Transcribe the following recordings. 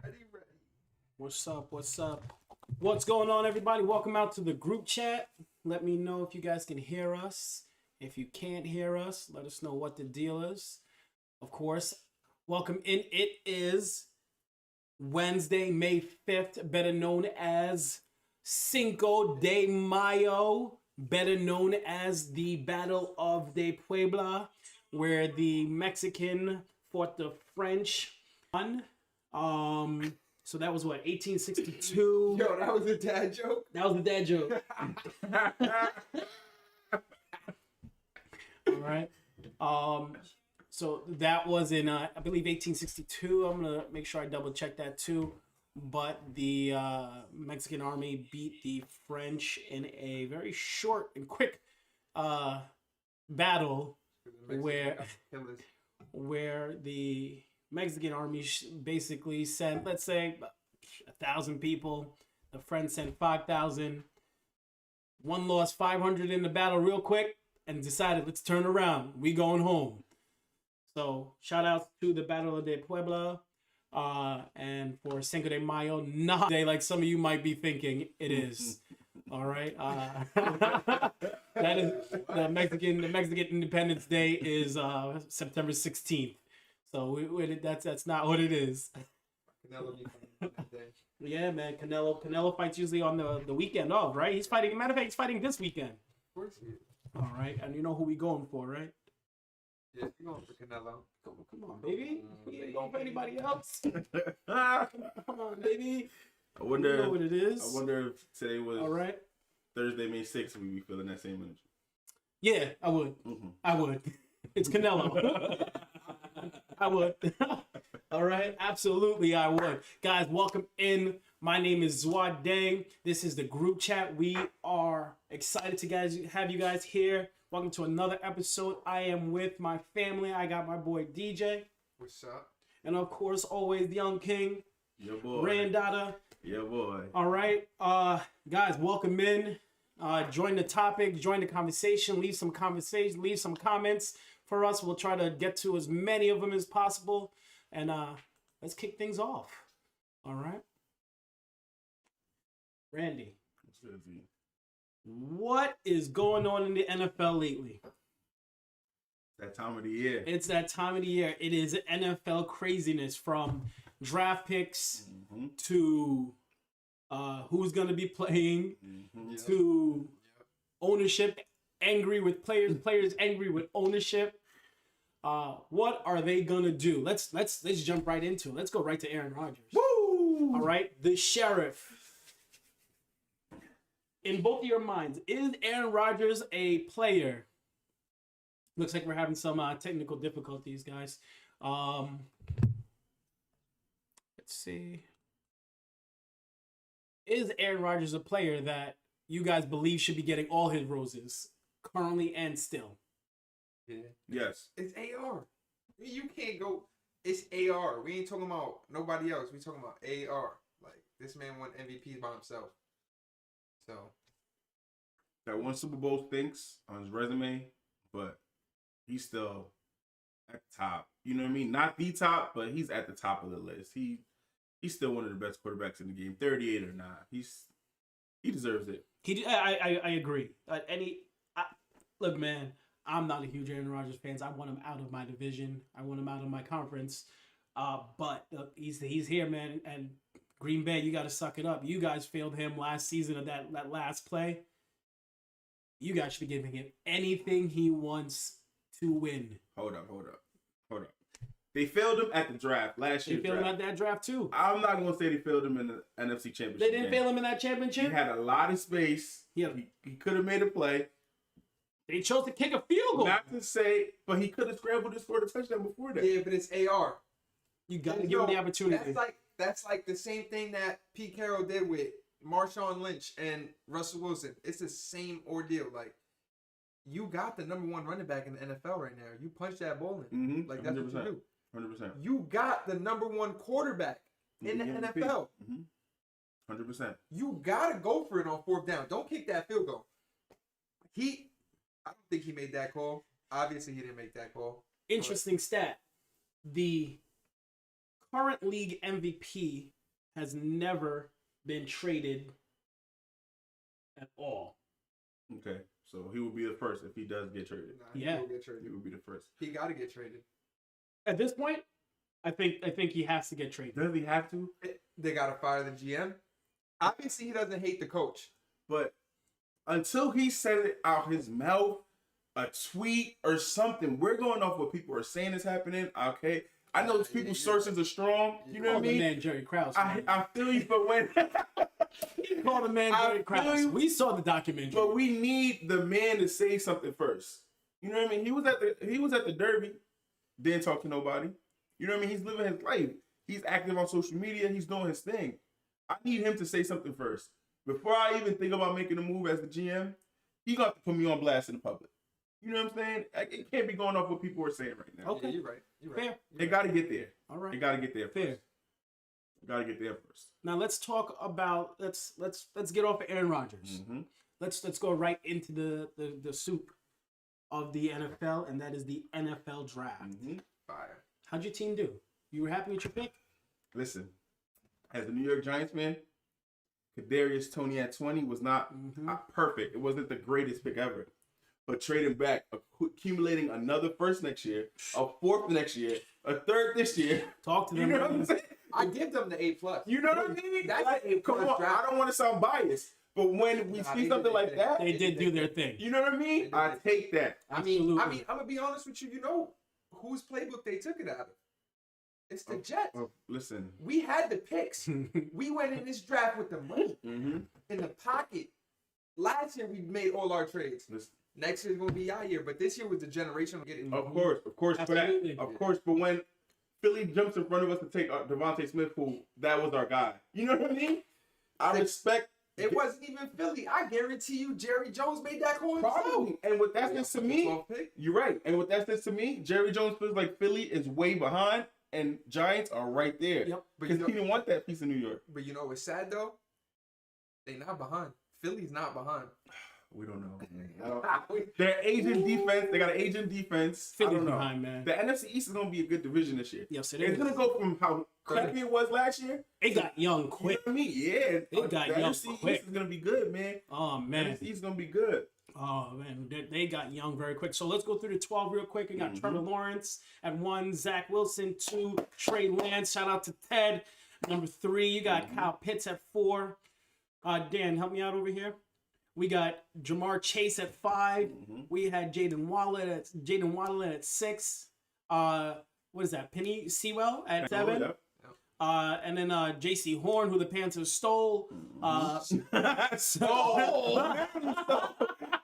Ready. What's up? What's up? What's going on, everybody? Welcome out to the group chat. Let me know if you guys can hear us. If you can't hear us, let us know what the deal is. Of course, welcome in. It is Wednesday, May 5th, better known as Cinco de Mayo, better known as the Battle of de Puebla, where the Mexican fought the French. So that was what, 1862? Yo, that was a dad joke? That was the dad joke. All right. So that was in, I believe, 1862. I'm going to make sure I double check that too. But the Mexican army beat the French in a very short and quick battle where the Mexican army basically sent, let's say, 1,000 people. The French sent 5,000. One lost 500 in the battle real quick and decided, let's turn around. We going home. So shout out to the Battle de Puebla. And for Cinco de Mayo, not day like some of you might be thinking it is. All right. That is the Mexican Independence Day is September 16th. So that's not what it is. Yeah, man. Canelo fights usually on the weekend off, right? He's fighting. Matter of fact, he's fighting this weekend. Of course he is. All right, and you know who we going for, right? Yeah, you going for Canelo. Come on, baby. We ain't going for anybody else. Come on, baby. I wonder you know what it is. I wonder if today was all right. Thursday, May 6th, we be feeling that same energy. Yeah, I would. Mm-hmm. I would. It's Canelo. I would. All right, absolutely, I would. Guys, welcome in. My name is Zwade. This is the group chat. We are excited to have you guys here. Welcome to another episode. I am with my family. I got my boy DJ. What's up? And of course, always the young king. Your boy. Randada. Your boy. All right, guys, welcome in. Join the topic, join the conversation, leave some comments for us. We'll try to get to as many of them as possible. And let's kick things off. All right. Randy. What is going on in the NFL lately? That time of the year. It's that time of the year. It is NFL craziness from draft picks to who's going to be playing to ownership angry with players angry with ownership. What are they gonna do? Let's jump right into it. Let's go right to Aaron Rodgers. Woo! All right, the sheriff. In both of your minds, is Aaron Rodgers a player? Looks like we're having some technical difficulties, guys. Let's see. Is Aaron Rodgers a player that you guys believe should be getting all his roses currently and still? Yeah. Yes. It's AR. You can't go. It's AR. We ain't talking about nobody else. We talking about AR. Like, this man won MVP by himself. So. That one Super Bowl stinks on his resume, but he's still at the top. You know what I mean? Not the top, but he's at the top of the list. He's still one of the best quarterbacks in the game, 38 or not. He deserves it. I agree. Look, man, I'm not a huge Aaron Rodgers fan. I want him out of my division. I want him out of my conference. But he's here, man. And Green Bay, you got to suck it up. You guys failed him last season of that last play. You guys should be giving him anything he wants to win. Hold up. They failed him at the draft last year. They failed him at that draft too. I'm not going to say they failed him in the NFC Championship. They didn't fail him in that championship? He had a lot of space. Yeah. He could have made a play. They chose to kick a field goal. Not to say, but he could have scrambled and scored a touchdown before that. Yeah, but it's AR. You got to give him the opportunity. That's like the same thing that Pete Carroll did with Marshawn Lynch and Russell Wilson. It's the same ordeal. Like, you got the number one running back in the NFL right now. You punch that ball in. Mm-hmm. Like, that's 100%. What you do. 100%. You got the number one quarterback in the NFL. 100%. You got to go for it on fourth down. Don't kick that field goal. I don't think he made that call. Obviously, he didn't make that call. Interesting stat. The current league MVP has never been traded at all. Okay, so he will be the first if he does get traded. Nah, he Yeah. will get traded. He will be the first. He got to get traded. At this point, I think he has to get traded. Does he have to? They got to fire the GM. Obviously, he doesn't hate the coach. But until he said it out his mouth, a tweet or something, we're going off what people are saying is happening. Okay, I know people's sources are strong. You know what I The mean? man Jerry Krause. I feel you, but when He called the man Jerry Krause. We saw the documentary. but we need the man to say something first. You know what I mean? He was at the Derby, didn't talk to nobody. You know what I mean? He's living his life. He's active on social media. He's doing his thing. I need him to say something first. Before I even think about making a move as the GM, he got to put me on blast in the public. You know what I'm saying? It can't be going off what people are saying right now. Okay. Yeah, you're right. You're right. Fair. They got to get there. All right. They got to get there Fair. first. They got to get there first. Now let's talk about let's get off of Aaron Rodgers. Mm-hmm. Let's go right into the soup of the NFL, and that is the NFL draft. Mm-hmm. Fire. How'd your team do? You were happy with your pick? Listen, as a New York Giants fan, Kadarius Toney at 20 was not perfect. It wasn't the greatest pick ever. But trading back, accumulating another first next year, a fourth next year, a third this year. Talk to them. You know what I'm saying? I give them the A+. You know what I mean? That's Like, an A+ come on, draft. I don't want to sound biased, but when we Nah, see they something did like their that, They did do their thing. you know what I mean? did I their take that. I mean, Absolutely. I'm gonna be honest with you. You know whose playbook they took it out of? It's the Jets. Oh, listen. We had the picks. We went in this draft with the money Mm-hmm. in the pocket. Last year we made all our trades. Listen. Next year's gonna be our year, but this year was the generation to get it. Of course, Absolutely. of course. But when Philly jumps in front of us to take Devontae Smith, who that was our guy. You know what I mean? I respect. It wasn't even Philly. I guarantee you, Jerry Jones made that call himself. Probably. And what that says to me, 12th pick. you're right. And what that says to me, Jerry Jones feels like Philly is way behind, and Giants are right there. Yep. But Because he didn't want that piece of New York. But you know what's sad though? They not behind. Philly's not behind. We don't know. They're Asian defense. They got an Asian defense. I Philly's don't know. behind, man. The NFC East is going to be a good division this year. Yes, it It's is. going to go from how crappy it was last year. It got young You know quick. what I mean? Yeah. It got the young NFC quick. East is going to be good, man. Oh The man. NFC East is going to be good. Oh man, they got young very quick. So let's go through the 12 real quick. We got Trevor Lawrence at 1, Zach Wilson 2, Trey Lance. Shout out to Ted. Number 3, you got Kyle Pitts at 4. Dan, help me out over here. We got Jamar Chase at 5. We had Jaden Waddle at 6. What is that? Penny Sewell at 7. Yep. And then J.C. Horn, who the Panthers stole.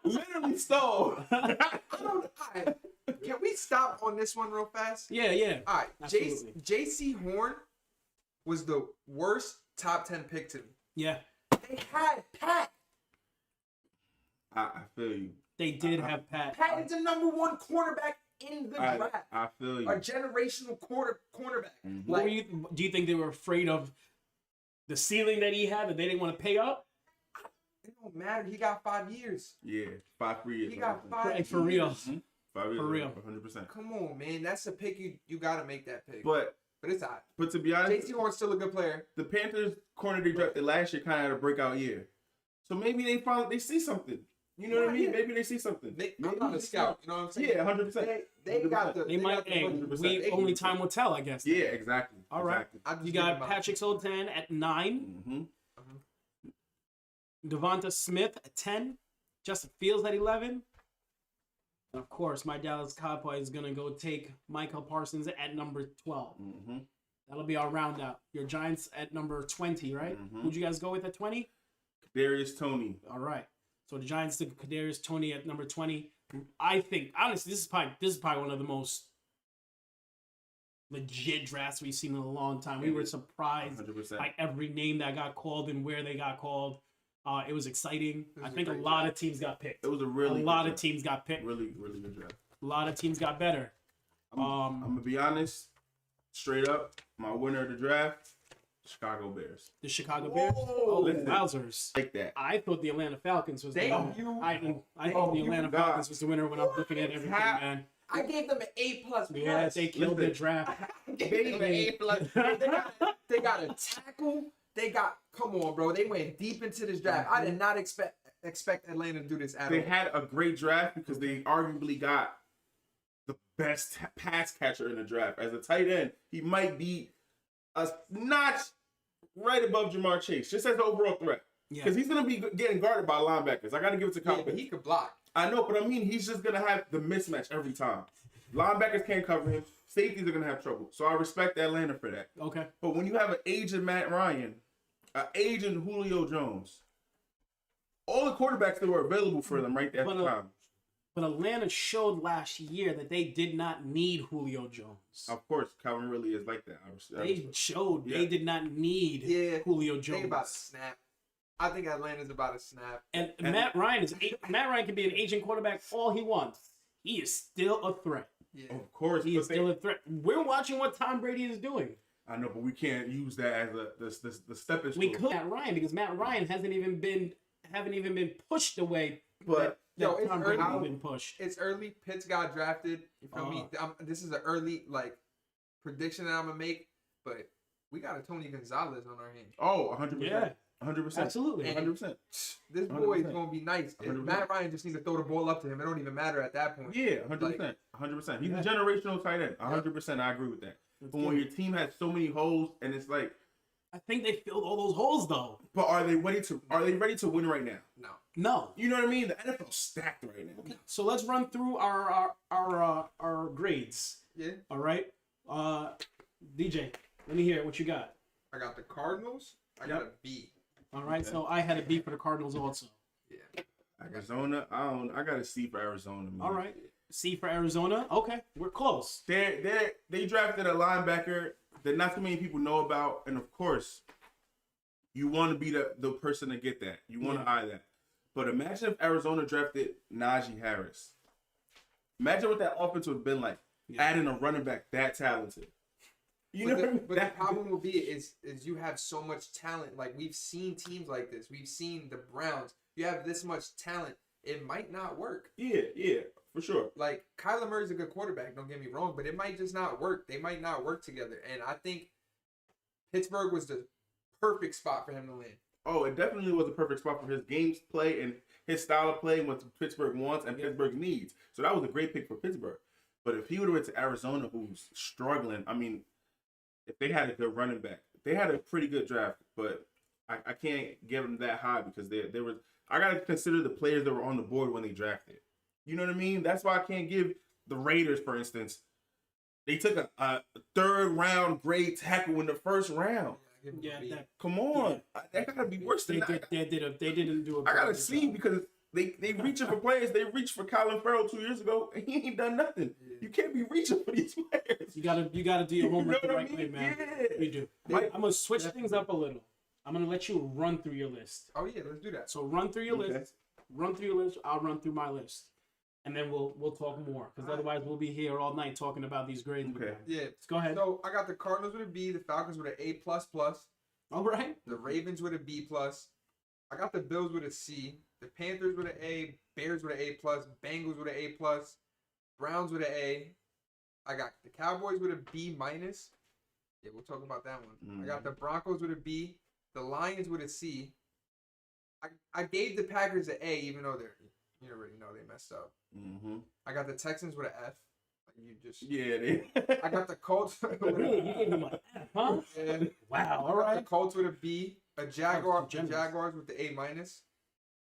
Literally stole. Can we stop on this one real fast? Yeah. All right. Absolutely. J.C. Horn was the worst top 10 pick to me. Yeah. They had Pat. I feel you. They did have Pat. Pat is the number 1 cornerback in the draft. I feel you. A generational cornerback. What were you, do you think they were afraid of the ceiling that he had, that they didn't want to pay up? It don't matter. He got 5 years. Yeah, 5 free years. He got 5 Hey, years. for real. 5 years. For real. 100%. Come on, man. That's a pick. You got to make that pick. But it's hot. to be honest, J.C. Horn's still a good player. the Panthers corner they drafted last year kind of had a breakout year. So maybe they see something. You know what I mean? Yeah. Maybe they see something. I'm Maybe not they a see scout. something. You know what I'm saying? Yeah, 100%. They got the. They might. got the Hey, 100%. we only time will tell, I guess. Yeah, exactly. All right. Exactly. I just You give got him out. Patrick Surtain at 9, Devonta Smith at 10, Justin Fields at 11. And of course, my Dallas Cowboys is gonna go take Michael Parsons at number 12. That'll be our round out. Your Giants at number 20, right? Who'd you guys go with at 20? Darius Toney. All right. So the Giants took Kadarius Toney at number 20. I think honestly, this is probably one of the most legit drafts we've seen in a long time. We were surprised 100%. by every name that got called and where they got called. It was exciting. It was I think a great lot of teams got picked. It was a really lot good of teams got picked. really good draft. A lot of teams got better. I'm gonna be honest, straight up, my winner of the draft, Chicago Bears. The Chicago Bears. Whoa. Oh, wowzers. Take that. I thought the Atlanta Falcons was the Thank winner. you. I thought the Atlanta God. Falcons was the winner when I was looking at everything, man. I gave them an A+. Yeah, they killed their draft. I gave them an A+. They got a tackle. they got. Come on, bro. They went deep into this draft. I did not expect Atlanta to do this at all. They had a great draft because they arguably got the best pass catcher in the draft. As a tight end, he might be a notch right above Jamar Chase, just as an overall threat. Because he's going to be getting guarded by linebackers. I got to give it to Kyle. But he could block. I know, but I mean, he's just going to have the mismatch every time. Linebackers can't cover him. Safeties are going to have trouble. So I respect Atlanta for that. Okay. But when you have an aging Matt Ryan, an aging Julio Jones, all the quarterbacks that were available for them right at the time. But Atlanta showed last year that they did not need Julio Jones. Of course, Calvin really is like that. They showed they did not need Julio Jones. They about to snap. I think Atlanta's about to snap. And Matt Ryan can be an aging quarterback all he wants. He is still a threat. Yeah. Of course, he is still a threat. We're watching what Tom Brady is doing. I know, but we can't use that as the stepping stone. We could Matt Ryan because Matt Ryan haven't even been pushed away. But that Tom Brady has been pushed. It's early. Pitts got drafted. You feel me? This is an early prediction that I'm gonna make, but we got a Tony Gonzalez on our hands. Oh, 100%. Yeah. 100%. Absolutely. 100%. This boy is going to be nice. Matt Ryan just needs to throw the ball up to him. It don't even matter at that point. Yeah, 100%. 100%. He's a generational tight end. 100%. I agree with that. But when your team has so many holes and it's like, I think they filled all those holes though. But are they ready to win right now? No. You know what I mean? The NFL's stacked right now. Okay. So let's run through our grades. Yeah. All right. DJ, let me hear what you got. I got the Cardinals. I got a B. All right, so I had a B for the Cardinals also. Yeah. Arizona, I got a C for Arizona. Man. All right, C for Arizona. Okay, we're close. They drafted a linebacker that not too many people know about, and of course, you want to be the person to get that. You want to eye that. But imagine if Arizona drafted Najee Harris. Imagine what that offense would have been like, adding a running back that talented. But the problem will be is you have so much talent. Like, we've seen teams like this. We've seen the Browns. You have this much talent. It might not work. Yeah, for sure. Like, Kyler Murray's a good quarterback, don't get me wrong, but it might just not work. They might not work together. And I think Pittsburgh was the perfect spot for him to land. Oh, it definitely was a perfect spot for his game's play and his style of play and what Pittsburgh wants and Pittsburgh needs. So that was a great pick for Pittsburgh. But if he would have went to Arizona, who's struggling, I mean, if they had a good running back, they had a pretty good draft, but I can't give them that high because they were. I gotta consider the players that were on the board when they drafted. You know what I mean? That's why I can't give the Raiders, for instance. They took a third round grade tackle in the first round. Come on, that gotta be worse than that. They didn't do a. I gotta see because they reaching for players. They reached for Colin Farrell 2 years ago, and he ain't done nothing. You can't be reaching for these players. You gotta do your homework the right way, man. Yeah. You do. I'm gonna switch things up a little. I'm gonna let you run through your list. Oh yeah, let's do that. So run through your list. Run through your list. I'll run through my list, and then we'll talk more because otherwise we'll be here all night talking about these grades. Okay. Yeah. Go ahead. So I got the Cardinals with a B, the Falcons with an A++. All right. The Ravens with a B+. I got the Bills with a C. The Panthers with an A. Bears with an A+. Bengals with an A+. Browns with an A. I got the Cowboys with a B-. Yeah, we'll talk about that one. I got the Broncos with a B. The Lions with a C. I gave the Packers an A, even though you already know they messed up. I got the Texans with an F. I got the Colts. Really? You gave them an F, huh? Yeah. Wow. All I got right. the Colts with a B. Jaguars with the A-.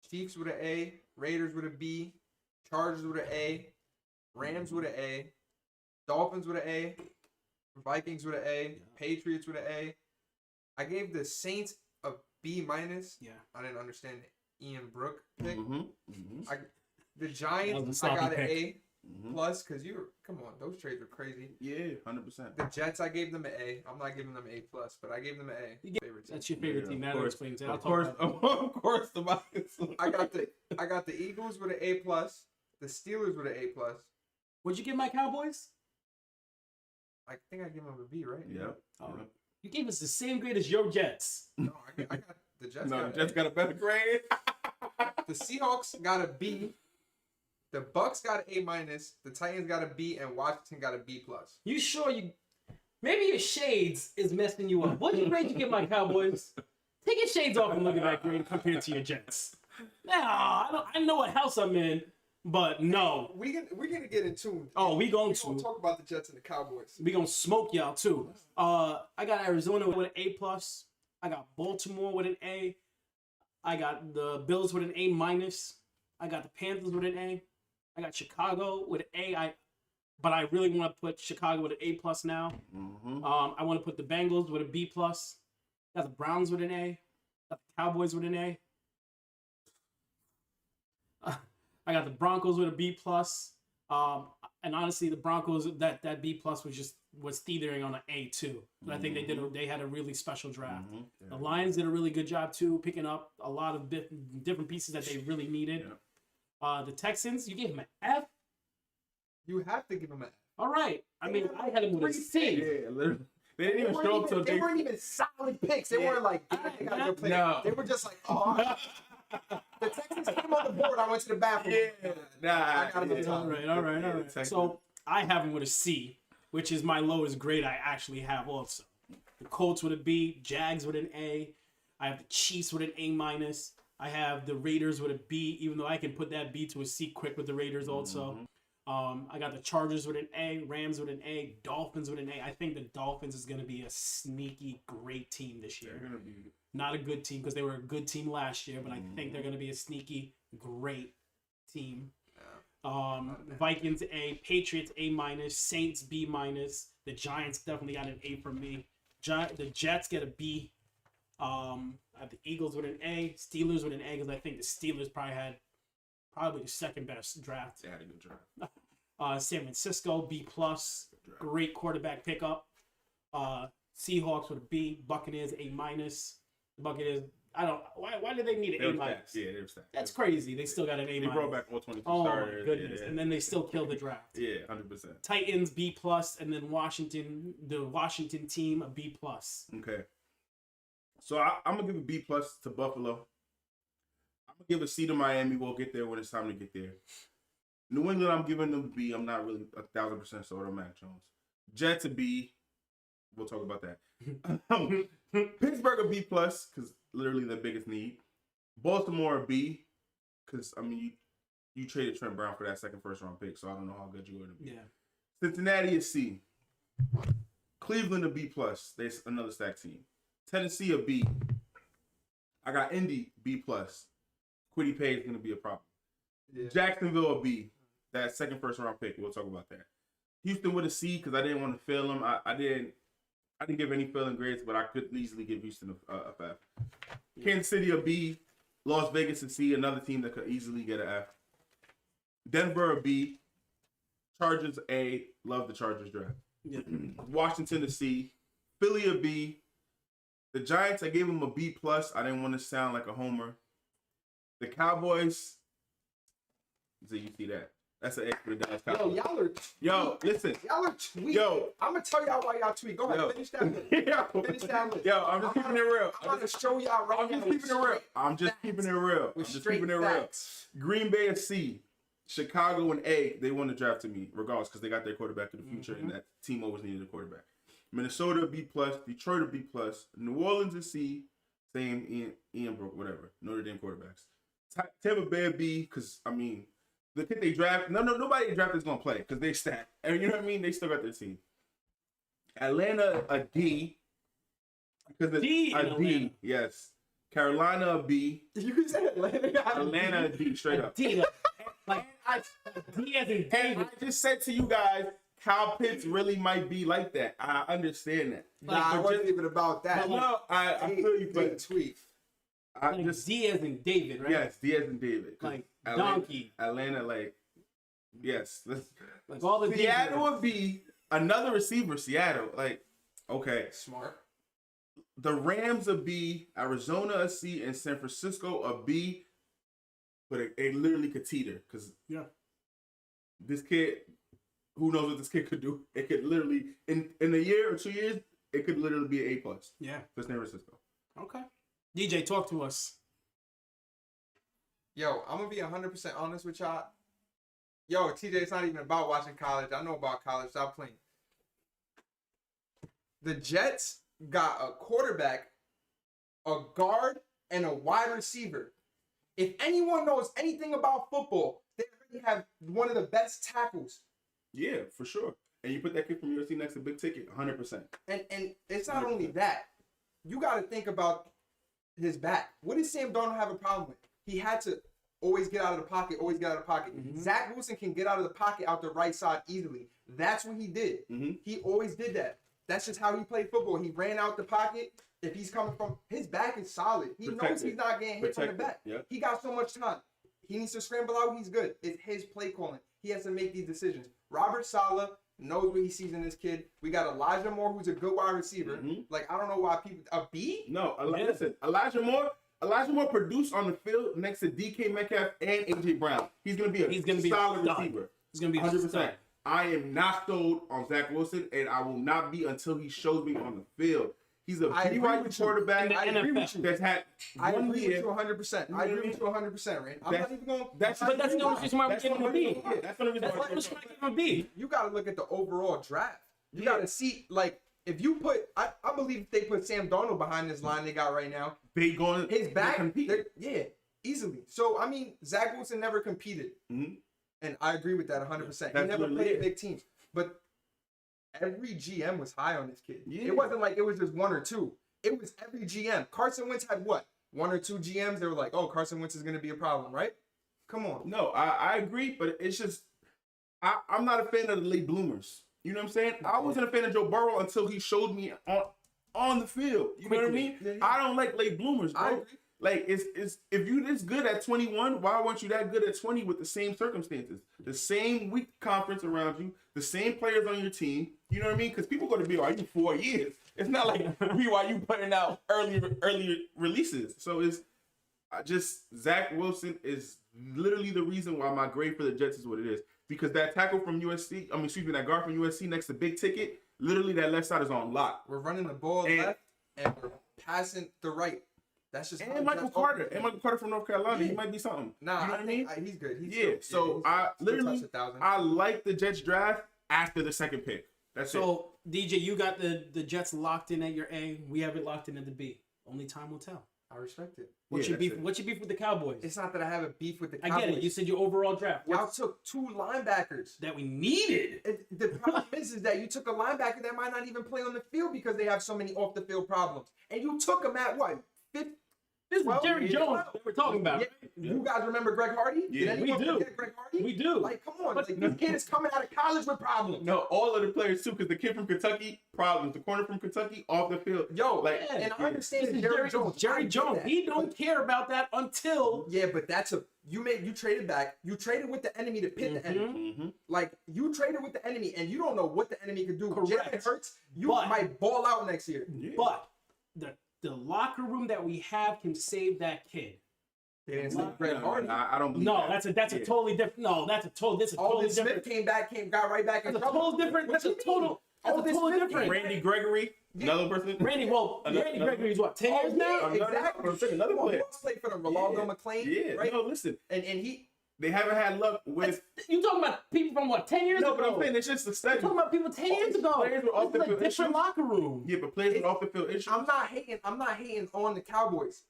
Chiefs with an A. Raiders with a B. Chargers with an A. Rams with an A. Dolphins with an A. Vikings with an A. Patriots with an A. I gave the Saints a B-. Yeah. I didn't understand the Ian Brook pick. The Giants, I got an A+, because come on, those trades were crazy. Yeah, 100%. The Jets, I gave them an A. I'm not giving them an A+, but I gave them an A. That's your favorite team. That explains it. Of course, the Vikings. I got the Eagles with an A+, the Steelers with an A+. What'd you give my Cowboys? I think I gave them a B, right? Yep. Oh, you gave us the same grade as your Jets. No, I got the Jets. No, the Jets got a better grade. The Seahawks got a B. The Bucks got an A-. The Titans got a B, and Washington got a B+. You sure you? Maybe your shades is messing you up. What grade you give my Cowboys? Take your shades off and look at that grade compared to your Jets. No, I know what house I'm in, but no. We're gonna get into. Oh, we going We're to. gonna talk about the Jets and the Cowboys. We gonna smoke y'all too. I got Arizona with an A+. I got Baltimore with an A. I got the Bills with an A-. I got the Panthers with an A. I got Chicago with an A. But I really want to put Chicago with an A+ now. Mm-hmm. I want to put the Bengals with a B+. Got the Browns with an A. Got the Cowboys with an A. I got the Broncos with a B+. And honestly, the Broncos, that B+ was teetering on an A too. But I think they had a really special draft. Mm-hmm. Yeah. The Lions did a really good job too, picking up a lot of different pieces that they really needed. Yeah. The Texans, you gave them an F. You have to give them an F. All right. I mean, I had them with a C. Yeah, literally. They didn't even show up till they weren't even solid picks. They weren't like, they got a good player. No. They were just like, oh. The Texans came on the board. I went to the bathroom. Yeah, nah. I got him yeah. at All right. Texans. So I have them with a C, which is my lowest grade I actually have also. The Colts with a B, Jags with an A. I have the Chiefs with an A-. I have the Raiders with a B, even though I can put that B to a C quick with the Raiders also. I got the Chargers with an A, Rams with an A, Dolphins with an A. I think the Dolphins is going to be a sneaky, great team this year. They're gonna be Not a good team because they were a good team last year, but I think they're going to be a sneaky, great team. Vikings A, Patriots A-, Saints B-. The Giants definitely got an A from me. The Jets get a B. I have the Eagles with an A, Steelers with an A because I think the Steelers probably the second best draft. they had a good draft. San Francisco B+, great quarterback pickup. Seahawks with a B, Buccaneers A-. The Buccaneers, why do they need an They were A-? stacked. Yeah, they were stacked. That's crazy. They still got an A-. They brought back all 22 Oh starters. my goodness! Yeah. And then they still killed the draft. Yeah, 100%. Titans B+, and then the Washington team a B+. Okay. So I'm gonna give a B+ to Buffalo. I'm gonna give a C to Miami. We'll get there when it's time to get there. New England, I'm giving them a B. I'm not really 1,000% sold on Mac Jones. Jets a B. We'll talk about that. Pittsburgh a B+, because literally the biggest need. Baltimore a B, because I mean you traded Trent Brown for that second first round pick, so I don't know how good you're going to be. Yeah. Cincinnati a C. Cleveland a B+. They're another stacked team. Tennessee a B. I got Indy B+. Quiddy Pay is going to be a problem. Yeah. Jacksonville a B. That second first round pick. We'll talk about that. Houston with a C because I didn't want to fail them. I didn't give any failing grades, but I could easily give Houston a F. Kansas City a B. Las Vegas a C. Another team that could easily get an F. Denver a B. Chargers A. Love the Chargers draft. Yeah. Washington a C. Philly a B. The Giants, I gave them a B+. I didn't want to sound like a homer. The Cowboys, so you see that. That's an A for the Dallas Cowboys. Y'all are Yo, listen. Y'all are tweet. Yo. I'm gonna tell y'all why y'all tweet. Go ahead, finish that list. Finish that list. Yo, I'm just keeping it real. I'm gonna show y'all right I'm now. just keeping it real. I'm just keeping it real. With I'm just straight keeping it real. facts. Green Bay a C. Chicago an A. They won the draft to me, regardless, because they got their quarterback in the future, and that team always needed a quarterback. Minnesota a B+, Detroit a B+, New Orleans a C, same Ian Brook, whatever. Notre Dame quarterbacks. Tampa Bay a B, because I mean, the kid they draft, nobody drafted is gonna play because they stacked. And you know what I mean? They still got their team. Atlanta a D, because it's D in a Atlanta. D, yes. Carolina a B. You said Atlanta. Atlanta a D, straight up. D, like D as in And David. I just said to you guys, Kyle Pitts really might be like that. I understand that. Nah, it wasn't even about that. No, I feel you, but tweet. I Like just D as in David, right? yes, Diaz and David. 'Cause Like Atlanta, donkey. Atlanta, like yes. Like all the Seattle would be another receiver. Seattle, like okay. Smart. The Rams a B, Arizona a C, and San Francisco a B. But it literally could teeter because this kid, who knows what this kid could do? It could literally in a year or 2 years, it could literally be an A+ Yeah. for San Francisco. Okay. DJ, talk to us. Yo, I'm gonna be 100% honest with y'all. Yo, TJ, it's not even about watching college. I know about college. Stop playing. The Jets got a quarterback a guard, and a wide receiver. If anyone knows anything about football, they already have one of the best tackles. Yeah, for sure. And you put that kid from USC next to Big Ticket, 100%. And it's not only that. You got to think about his back. What does Sam Darnold have a problem with? He had to always get out of the pocket, always get out of the pocket. Mm-hmm. Zach Wilson can get out of the pocket out the right side easily. That's what he did. Mm-hmm. He always did that. That's just how he played football. He ran out the pocket. If he's coming from, his back is solid. He knows he's not getting hit from the back. Yeah. He got so much time. He needs to scramble out. He's good. It's his play calling. He has to make these decisions. Robert Saleh knows what he sees in this kid. We got Elijah Moore, who's a good wide receiver. Mm-hmm. Like, I don't know why people... A B? No, listen. Elijah Moore produced on the field next to DK Metcalf and AJ Brown. He's gonna be a solid receiver. He's gonna be 100%. I am not sold on Zach Wilson, and I will not be until he shows me on the field. He's a BYU quarterback. I agree with you. That's had I one agree year. with you 100%. I agree with you 100%, Ray. I'm not even going... But that's the only reason why we give him a B. That's the only reason That's why why we give him a B. You got to look at the overall draft. You Yeah. got to see, like, if you put... I believe if they put Sam Darnold behind this line they got right now, they going his back... compete. Yeah, easily. So, I mean, Zach Wilson never competed. Mm-hmm. And I agree with that 100%. He That's never literally played it. big teams. But every GM was high on this kid. Yeah. It wasn't like it was just one or two. It was every GM. Carson Wentz had what? One or two GMs? They were like, oh, Carson Wentz is going to be a problem, right? Come on. No, I agree, but it's just I'm not a fan of the late bloomers. You know what I'm saying? I wasn't a fan of Joe Burrow until he showed me on the field. You know what I mean? Yeah. I don't like late bloomers, I bro. agree. Like it's if you this good at 21, why weren't you that good at 20 with the same circumstances, the same weak conference around you, the same players on your team? You know what I mean? Because people go to BYU 4 years. It's not like BYU putting out earlier releases. So it's Zach Wilson is literally the reason why my grade for the Jets is what it is. Because that tackle from USC, that guard from USC next to Big Ticket, literally that left side is on lock. We're running the ball left and we're passing the right. That's just And Michael Carter from North Carolina, he might be something. Nah, you know what I mean? He's good. I like the Jets draft after the second pick. That's it. So, DJ, you got the Jets locked in at your A. We have it locked in at the B. Only time will tell. I respect it. What's your beef with the Cowboys? It's not that I have a beef with the I Cowboys. get it. You said your overall draft. Y'all took two linebackers. That we needed. The problem is that you took a linebacker that might not even play on the field because they have so many off the field problems. And you took him at what? This is 12? Jerry Jones that we're talking about. Yeah. You guys remember Greg Hardy? Yeah, Did anyone we do. forget Greg Hardy? We do. Like, come on. Like, this kid is coming out of college with problems. No, all of the players too, because the kid from Kentucky, problems. The corner from Kentucky, off the field. Yo, like, and I understand This is Jerry Jones. I Jerry get Jones. that. He don't care about that until Yeah, but that's you traded back. You traded with the enemy to pit the enemy. Mm-hmm. Like, you traded with the enemy, and you don't know what the enemy could do. Correct. Jalen Hurts, you But- might ball out next year. Yeah. But the locker room that we have can save that kid. They didn't say Greg Hardy. I don't believe No, that. that's a totally different. No, that's a totally Alden different. Smith got right back in That's a trouble. total different. That's a What you mean? total. That's a Alden totally Smith different. came Randy Gregory, another person. Randy Gregory's what? 10 years now. Yeah, exactly. Another Well, player. who else played for them? Ronaldo McClain, Yeah, right? no, listen. And he They haven't had luck with. You talking about people from what? 10 years No, ago. but I'm saying it's just a You're study. talking about people 10 years ago. Players were off This the is a field different issues. locker room. Yeah, but players with off the field issues. I'm not hating on the Cowboys.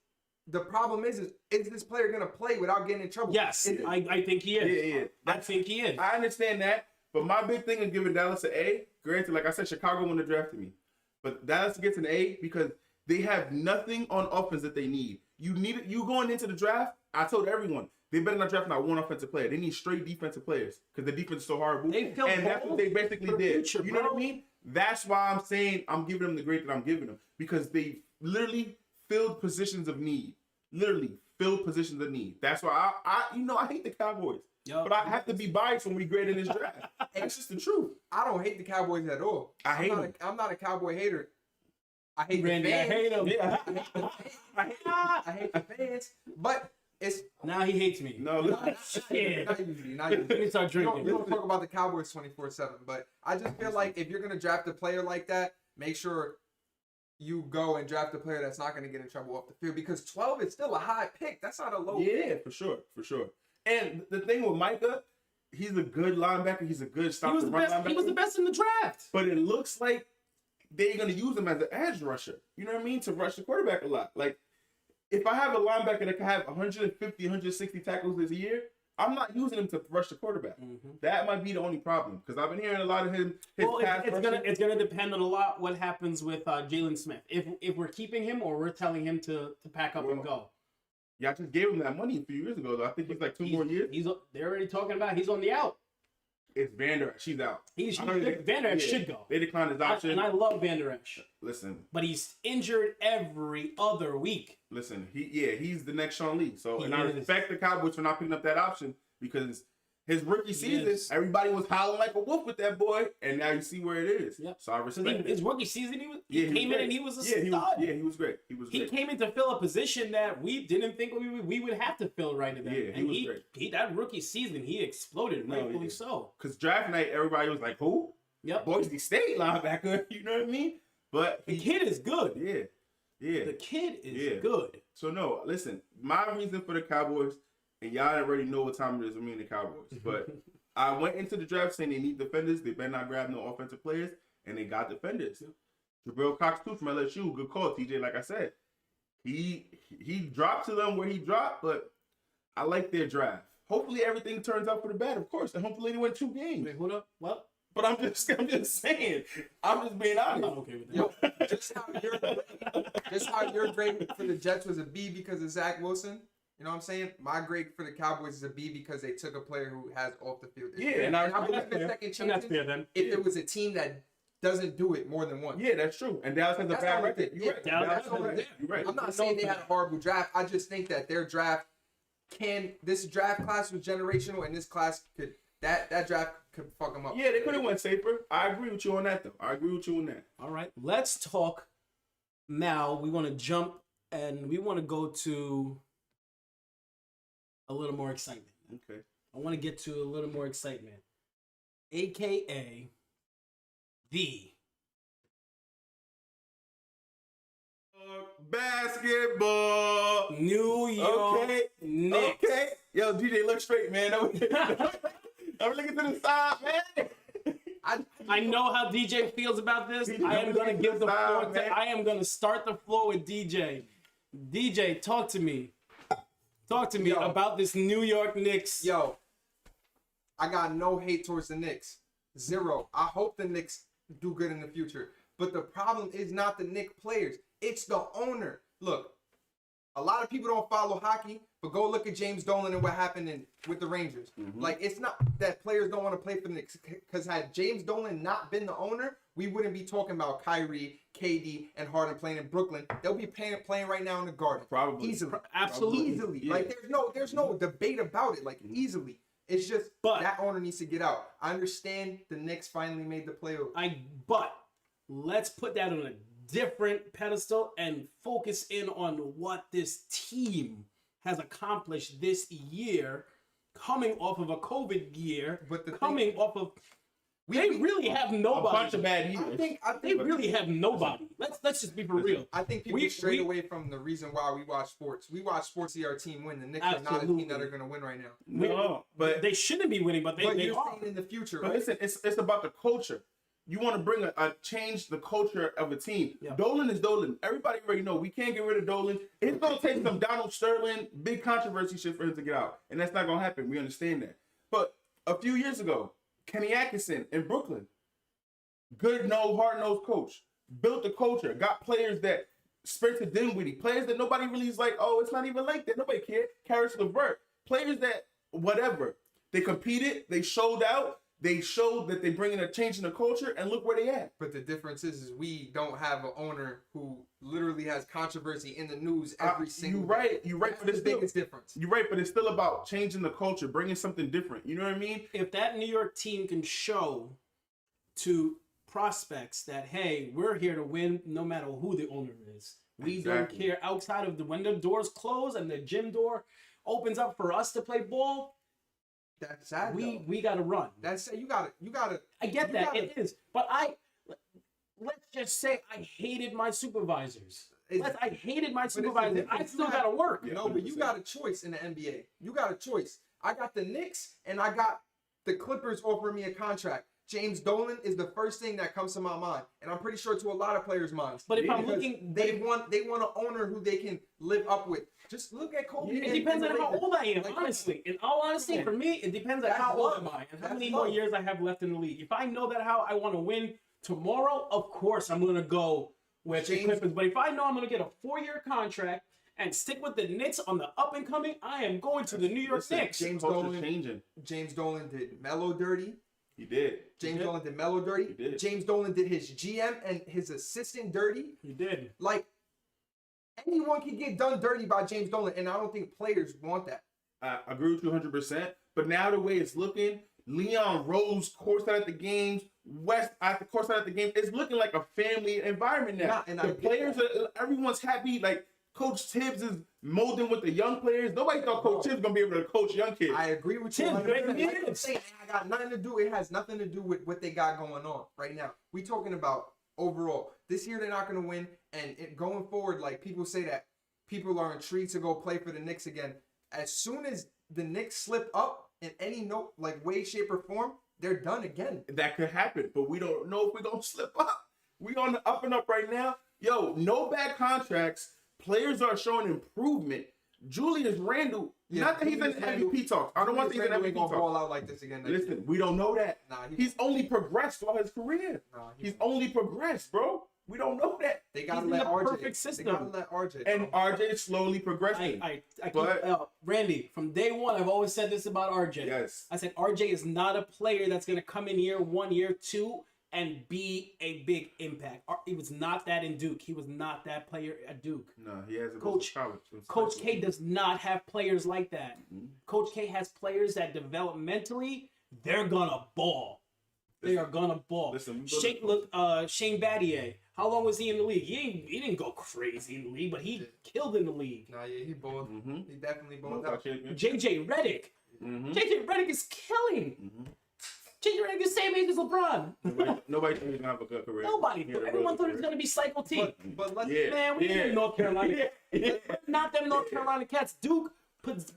The problem is this player gonna play without getting in trouble? Yes, I think he is. Yeah. I think he is. I understand that, but my big thing is giving Dallas an A. Granted, like I said, Chicago wouldn't have drafted me, but Dallas gets an A because they have nothing on offense that they need. You going into the draft. I told everyone they better not draft not one offensive player. They need straight defensive players because the defense is so horrible. They filled and that's what they basically for the did. future, You know what I bro. mean? That's why I'm saying I'm giving them the grade that I'm giving them because they literally filled positions of need. Literally filled positions of need. That's why I hate the Cowboys. Yup. But I have to be biased when we grade in this draft. That's just the truth. I don't hate the Cowboys at all. I'm not a Cowboy hater. I hate Randy, the I fans. hate him. Yeah. I hate the fans, but it's Now he hates me. No, Shit. not usually. Not Let me usually. start You drinking. don't talk about the Cowboys 24/7, but I just feel like if you're gonna draft a player like that, make sure you go and draft a player that's not gonna get in trouble off the field because 12 is still a high pick. That's not a low yeah, pick. for sure. And the thing with Micah, he's a good linebacker. He's a good stop He was the the run best. linebacker. He was the best in the draft. But it looks like they're gonna use him as an edge rusher. You know what I mean? To rush the quarterback a lot. Like if I have a linebacker that can have 150, 160 tackles this year, I'm not using him to rush the quarterback. That might be the only problem because I've been hearing a lot of his pass it's gonna depend on a lot what happens with Jalen Smith. If we're keeping him or we're telling him to pack up and go. Yeah, I just gave him that money a few years ago. Though. I think he's like 2 more years. They're already talking about he's on the out. It's Van Der Esch. She's out. Van Der Esch should go. They declined his option. And I love Van Der Esch. Listen. But he's injured every other week. Listen, he's the next Sean Lee. So, I respect the Cowboys for not picking up that option because his rookie season, everybody was howling like a wolf with that boy, and now you see where it is. Yep. So I respect it. His rookie season, he came in and he was a stud. He was great. He came in to fill a position that we didn't think we would have to fill right now. Yeah, he was great. That rookie season, he exploded, rightfully so. Because draft night, everybody was like, who? Yep. Boise State linebacker, you know what I mean? But the kid is good. Yeah. The kid is good. So, no, listen, my reason for the Cowboys, and y'all already know what time it is with me and the Cowboys, but I went into the draft saying they need defenders. They better not grab no offensive players, and they got defenders. Jabril Cox, too, from LSU. Good call, TJ, like I said. He dropped to them where he dropped, but I like their draft. Hopefully everything turns out for the better, of course, and hopefully they win 2 games. Wait, hold up. What? But I'm just saying. I'm just being honest. I'm not okay with that. Yo, just how your grade for the Jets was a B because of Zach Wilson. You know what I'm saying? My grade for the Cowboys is a B because they took a player who has off the field. Yeah, and I believe in second chances. If it was a team that doesn't do it more than once. Yeah, that's true. And Dallas has a bad record. You're right. You're right. I'm not saying they had a horrible draft. I just think that their draft this draft class was generational, and this class could that draft could fuck them up. Yeah, they could have went safer. I agree with you on that, though. All right, let's talk now. We want to jump and we want to go to a little more excitement. Okay. I want to get to a little more excitement, aka the basketball New York Knicks. Okay. Yo, DJ, look straight, man. I'm looking to the side, man. I know how DJ feels about this. I am going to give the floor I am going to start the floor with DJ. DJ, talk to me. Talk to me about this New York Knicks. Yo, I got no hate towards the Knicks. Zero. I hope the Knicks do good in the future. But the problem is not the Knicks players. It's the owner. Look, a lot of people don't follow hockey, but go look at James Dolan and what happened with the Rangers. Like, it's not that players don't want to play for the Knicks. Because had James Dolan not been the owner, we wouldn't be talking about Kyrie, KD, and Harden playing in Brooklyn. They'll be playing right now in the Garden. Probably. Easily. Absolutely. Easily. Yeah. Like, there's no debate about it. Like, easily. It's just that owner needs to get out. I understand the Knicks finally made the playoffs. But let's put that on a different pedestal and focus in on what this team has accomplished this year, coming off of a COVID year, they really have nobody. A bunch of bad years. I think they really have nobody. Let's just be for real. I think people strayed away from the reason why we watch sports. We watch sports to see our team win. The Knicks are not a team that are going to win right now. No, but they shouldn't be winning, but they you're are. saying in the future, but right? listen, it's about the culture. You want to bring a change the culture of a team. Yeah. Dolan is Dolan. Everybody already know we can't get rid of Dolan. It's gonna take some Donald Sterling big controversy shit for him to get out, and that's not gonna happen. We understand that. But a few years ago, Kenny Atkinson in Brooklyn, good hard-nosed coach, built the culture, got players that Spencer Dinwiddie, players that nobody really is like, oh, it's not even like that. Nobody cared. Karis LeVert, players that whatever. They competed. They showed out. They showed that they're bringing a change in the culture, and look where they at. But the difference is we don't have an owner who literally has controversy in the news every single day. You're right. That's But it's the biggest difference. You're right, but it's still about changing the culture, bringing something different. You know what I mean? If that New York team can show to prospects that, hey, we're here to win no matter who the owner is. We don't care outside of when the doors close and the gym door opens up for us to play ball. That's sad. We gotta run. That's you gotta. I get that it is, but let's just say I hated my supervisors. I hated my supervisors. I still gotta work. No, but you got a choice in the NBA. You got a choice. I got the Knicks and I got the Clippers offering me a contract. James Dolan is the first thing that comes to my mind, and I'm pretty sure to a lot of players' minds. But if I'm Because looking, they want an owner who they can live up with. Just look at Kobe. it depends on how old I am. Like, Honestly, in all honesty, for me, it depends on That's how old love. am I and how That's many more love. years I have left in the league. If I know that how I want to win tomorrow, of course I'm gonna go with the James- Clippers. But if I know I'm gonna get a 4-year contract and stick with the Knicks on the up and coming, I am going to the New York Listen, Knicks. James culture's Dolan- changing. James Dolan did Melo dirty. He did. James did. Dolan did Melo dirty. He did. James Dolan did his GM and his assistant dirty. You did. Like, anyone can get done dirty by James Dolan, and I don't think players want that. I agree with you 100%. But now the way it's looking, Leon Rose courtside at the games, West at the courtside at the game, it's looking like a family environment now. Yeah, and I the get players, everyone's happy. Like Coach Tibbs is molding with the young players. Nobody thought Coach Tibbs was gonna be able to coach young kids. I agree with you. Tim, 100%. great Like I'm saying, I got nothing to do. It has nothing to do with what they got going on right now. We talking about overall. This year they're not going to win, and going forward, like people say that people are intrigued to go play for the Knicks again. As soon as the Knicks slip up in any way, shape, or form, they're done again. That could happen, but we don't know if we're gonna slip up. We on the up and up right now. Yo, no bad contracts. Players are showing improvement. Julius Randle, not that he's in Julius Randle- MVP talks. I don't want to Julius say he's in Randle ain't MVP gonna ball talks. out like this again. Next Listen, year. we don't know that. Nah, He's only progressed throughout his career. Nah, He's only progressed, bro. We don't know that. They gotta He's in let the RJ. perfect system. They gotta let RJ. And bro. RJ is slowly progressing. I keep, But- Randy, from day one, I've always said this about RJ. Yes. I said RJ is not a player that's going to come in year 1, year 2, and be a big impact. He was not that in Duke. He was not that player at Duke. No, he has a Coach- college. Coach K does not have players like that. Mhm. Coach K has players that developmentally, they're gonna ball. They are gonna ball. Listen, we Shane Battier. How long was he in the league? He didn't go crazy in the league, but he killed in the league. Nah, yeah, he balled. Mm-hmm. He definitely balled out. JJ Redick. Mm-hmm. JJ Redick is killing. JJ Redick is the same age as LeBron. Nobody thought he was gonna have a good career. Nobody. He had a Everyone real thought he was career. gonna be Cycle T. But let's Yeah. Man, we in North Carolina. Yeah. Not them North Carolina Cats. Duke puts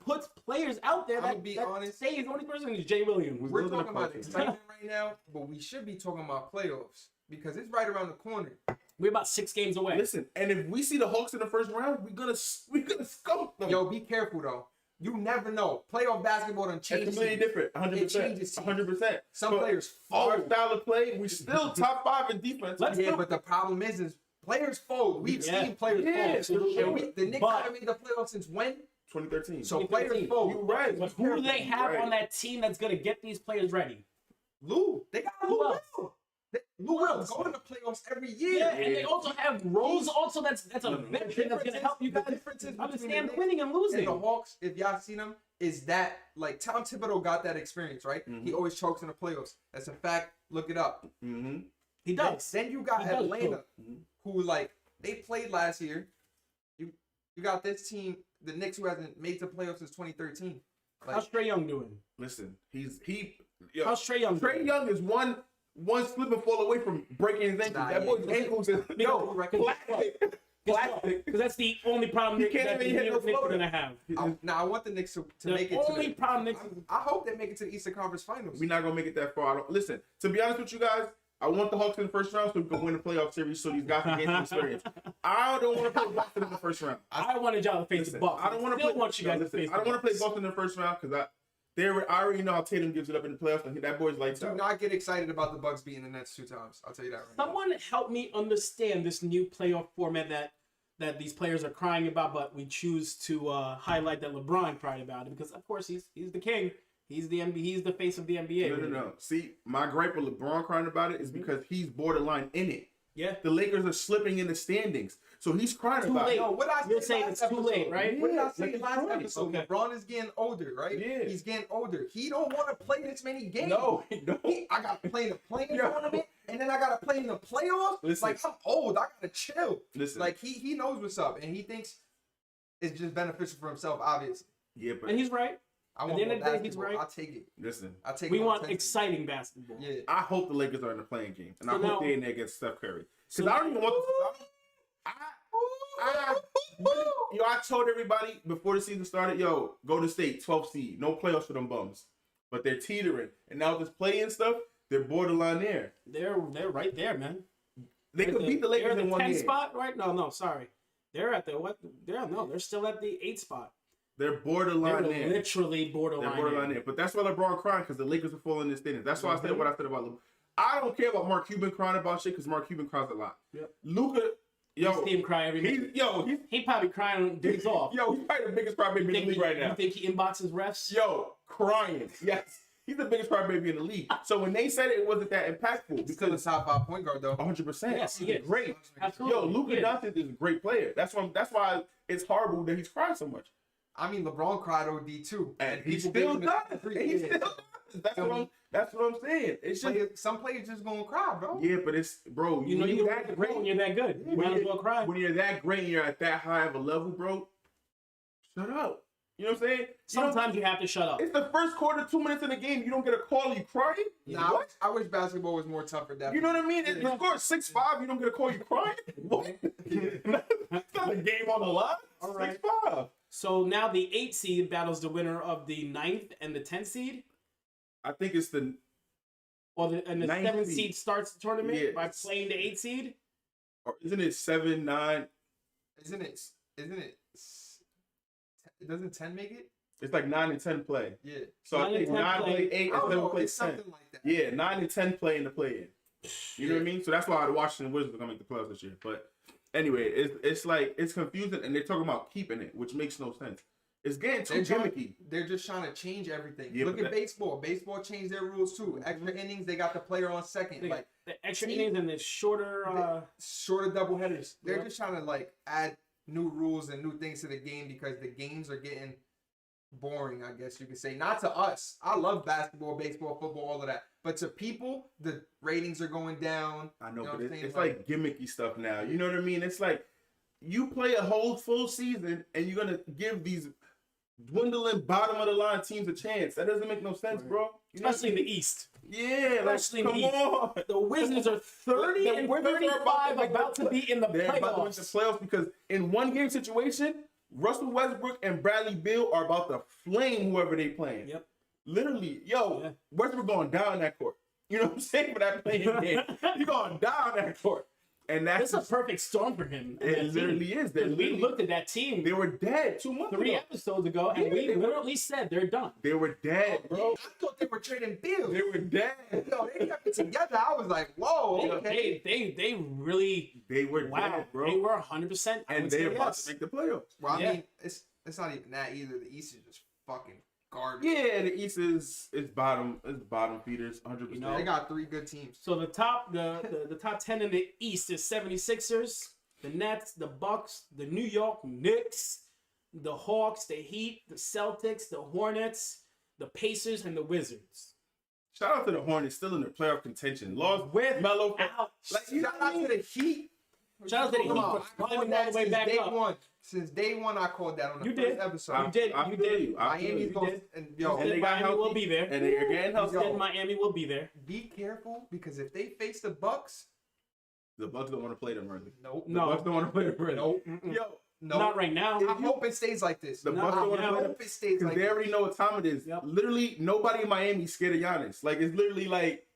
players out there I'ma that, be that honest. say the only person is Jay Williams. We're Those are the talking about cultures. excitement right now, but we should be talking about playoffs because it's right around the corner. We're about 6 games away. Listen, and if we see the Hawks in the first round, we're gonna skunk them. Yo, be careful though. You never know. Playoff basketball done it's changed. completely different. 100%. changes. 100%. Some players Our fold. style of play, we still top 5 in defense. Let's Yeah, go. but the problem is players fold. We've Yeah. seen players Yeah, fold. for sure. And the Knicks But- haven't made the playoffs since when? 2013. So 2013. players fold. You're right. But who do they have Right. on that team that's gonna get these players ready? Lou. They got Who Lou else? Will. Lou Will going to playoffs every year. Yeah, and they also have Rose. Also, that's a No. veteran that's gonna help you The guys differences between understand the winning and And the losing. Hawks, if y'all seen them, is that like Tom Thibodeau got that experience, right? Mhm. He always chokes in the playoffs. That's a fact. Look it up. Mm-hmm. He does. Then you got He does Atlanta, choke. who like they played last year. You got this team, the Knicks, who hasn't made the playoffs since 2013. How's Like, Trae Young doing? Listen, How's Trae Young doing? Trae Young is one slip and fall away from breaking his ankles. Nah, That yeah. boy's ankles is Yo, plastic. Plastic. Because that's the only problem He that can't the even hit New York no Knicks are floater. gonna have. I want the Knicks to The make it to only the. problem Knicks. I hope they make it to the Eastern Conference Finals. We're not gonna make it that far. Listen, to be honest with you guys, I want the Hawks in the first round so we can win the playoff series so these guys can gain some experience. I don't want to play Boston in the first round. I wanted y'all to face Listen, the Bucks. I don't want to Still play. want you guys to listen, face I don't the want to play Bucks. Boston in the first round because I already know how Tatum gives it up in the playoffs and that boy's lights Do out. not get excited about the Bucks beating the Nets 2 times. I'll tell you that right now. Someone help me understand this new playoff format that these players are crying about, but we choose to highlight that LeBron cried about it because, of course, he's the king. He's the NBA. He's the face of the NBA. No. See, my gripe with LeBron crying about it is because he's borderline in it. Yeah. The Lakers are slipping in the standings, so he's crying Too about late. it. Yo, what I You're said saying last it's too episode, late, right? What did I Yeah, say like it's last right. episode? Okay. LeBron is getting older, right? Yeah. He's getting older. He don't want to play this many games. No. I got to play in the playing Yo. tournament, and then I got to play in the playoffs. Listen. Like, I'm old. I got to chill. Listen, Like, he knows what's up, and he thinks it's just beneficial for himself, obviously. yeah, but And he's right. I At want the end more of the day, he's basketball. right. I'll take it. listen, I'll take We it. want exciting basketball. Yeah. I hope the Lakers are in the playing game, and So I now- hope they're in there against Steph Curry. So Because I don't even want the. I told everybody before the season started, go to state, 12 seed, no playoffs for them bums. But they're teetering, and now with this play-in stuff, They're borderline there. They're right there, man. They could beat the Lakers they're at in the one 10 game. spot, right? No, sorry. They're at the what? They're still at the 8 spot. They're borderline They're there. literally borderline. They're borderline there. But that's why LeBron crying, because the Lakers are falling in this standings. That's why I said what I said about LeBron. I don't care about Mark Cuban crying about shit, because Mark Cuban cries a lot. Yep. Luka, yo, You see him cry every minute. He probably crying on days off. Yo, he's probably the biggest crybaby in the league right now. You think he inboxes refs? Yo, crying. Yes. He's the biggest crybaby in the league. So when they said it wasn't that impactful, He's still a because top 5 point guard though. 100%. Yes, he is. Great. Absolutely. Yo, Luka He is. Doncic is a great player. That's why it's horrible that he's crying so much. I mean, LeBron cried OD too, And he people still gave him does. the And free he kick. still does. That's what I'm saying. It's just Some players just gonna cry, bro. yeah, but it's bro. You know when you're that that great when you're that good. You might as well cry. When you're that great and you're at that high of a level, bro, shut up. You know what I'm saying? Sometimes you have to shut up. It's the first quarter, 2 minutes in the game. You don't get a call. You crying? Nah, What? I wish basketball was more tougher. Definitely. You know what I mean? The score is 6-5. You don't get a call. You crying? What? It's not a game on the line. All right. 6-5. So now the 8 seed battles the winner of the 9th and the 10th seed, I think it's the and the 9th 7th seed. seed starts the tournament Yeah. by playing the 8 seed. or isn't it 7-9? Isn't it? Doesn't 10 make it? It's like 9 and 10 play. Yeah. So 9 I and think 10 9 play. play 8 I and don't 7 know. play It's 10. something like that. Yeah, 9 and 10 play in the play-in. You know what I mean? So that's why the Washington Wizards are gonna make the playoffs this year. But anyway, it's like it's confusing, and they're talking about keeping it, which makes no sense. It's getting too gimmicky. They're just trying to change everything. Yeah, Look but at baseball. Baseball changed their rules too. Extra innings, they got the player on second. Like The extra innings and the shorter. shorter double headers. They're Yeah. just trying to like add new rules and new things to the game because the games are getting boring, I guess you could say. Not to us. I love basketball, baseball, football, all of that. But to people, the ratings are going down. I know, You know but what I'm saying? it's like gimmicky stuff now. You know what I mean? It's like you play a whole full season, and you're gonna give these dwindling bottom of the line teams a chance. That doesn't make no sense, bro. You know Especially in the East. Yeah, like, Especially in the come East. on. The Wizards are 30 The and Wizards are 35 about to be in the They're about to make the playoffs. playoffs because in one game situation, Russell Westbrook and Bradley Beal are about to flame whoever they playing. Yep. Literally, yo, Yeah. Westbrook going down that court. You know what I'm saying? For that playing game. He going down that court. And It's that's a perfect storm for him. and it that team. literally is. They We literally- looked at that team They were dead 2 months 3 ago. episodes ago, and Yeah, we they were- literally said they're done. They were dead, bro. I thought they were trading Bill. They were dead. Yo, they kept it together. I was like, whoa, okay. They really They were wow. dead, bro. They were 100%. I And would they're say about yes. to make the playoffs. Well, I Yeah. mean, it's not even that either. The East is just fucking garbage. Yeah, the East is bottom feeders, 100%. You know, They got 3 good teams. So the top 10 in the East is 76ers, the Nets, the Bucks, the New York Knicks, the Hawks, the Heat, the Celtics, the Hornets, the Pacers, and the Wizards. Shout out to the Hornets, still in the playoff contention. Lost With Melo. out. Like, you know Shout what I out to mean? the Heat. Shout out to the Heat Come for on, I climbing called all that the way since back day up. one. Since day one, I called that on the You first did. episode. You did. I You feel did. you. I feel Miami's you. going did. and yo, And they got Miami healthy. will be there. And they're getting healthy. Said Miami will be there. be careful because if they face the Bucks, The Bucks don't want to play them early. nope, The No. Bucks don't want to play them early. nope, Yo, no. Not right now. I hope it stays like this. the No, Bucks don't want to no. play I them hope it stays because like they this. already know what time it is. Yep. Literally, nobody in Miami is scared of Giannis. Like, it's literally like,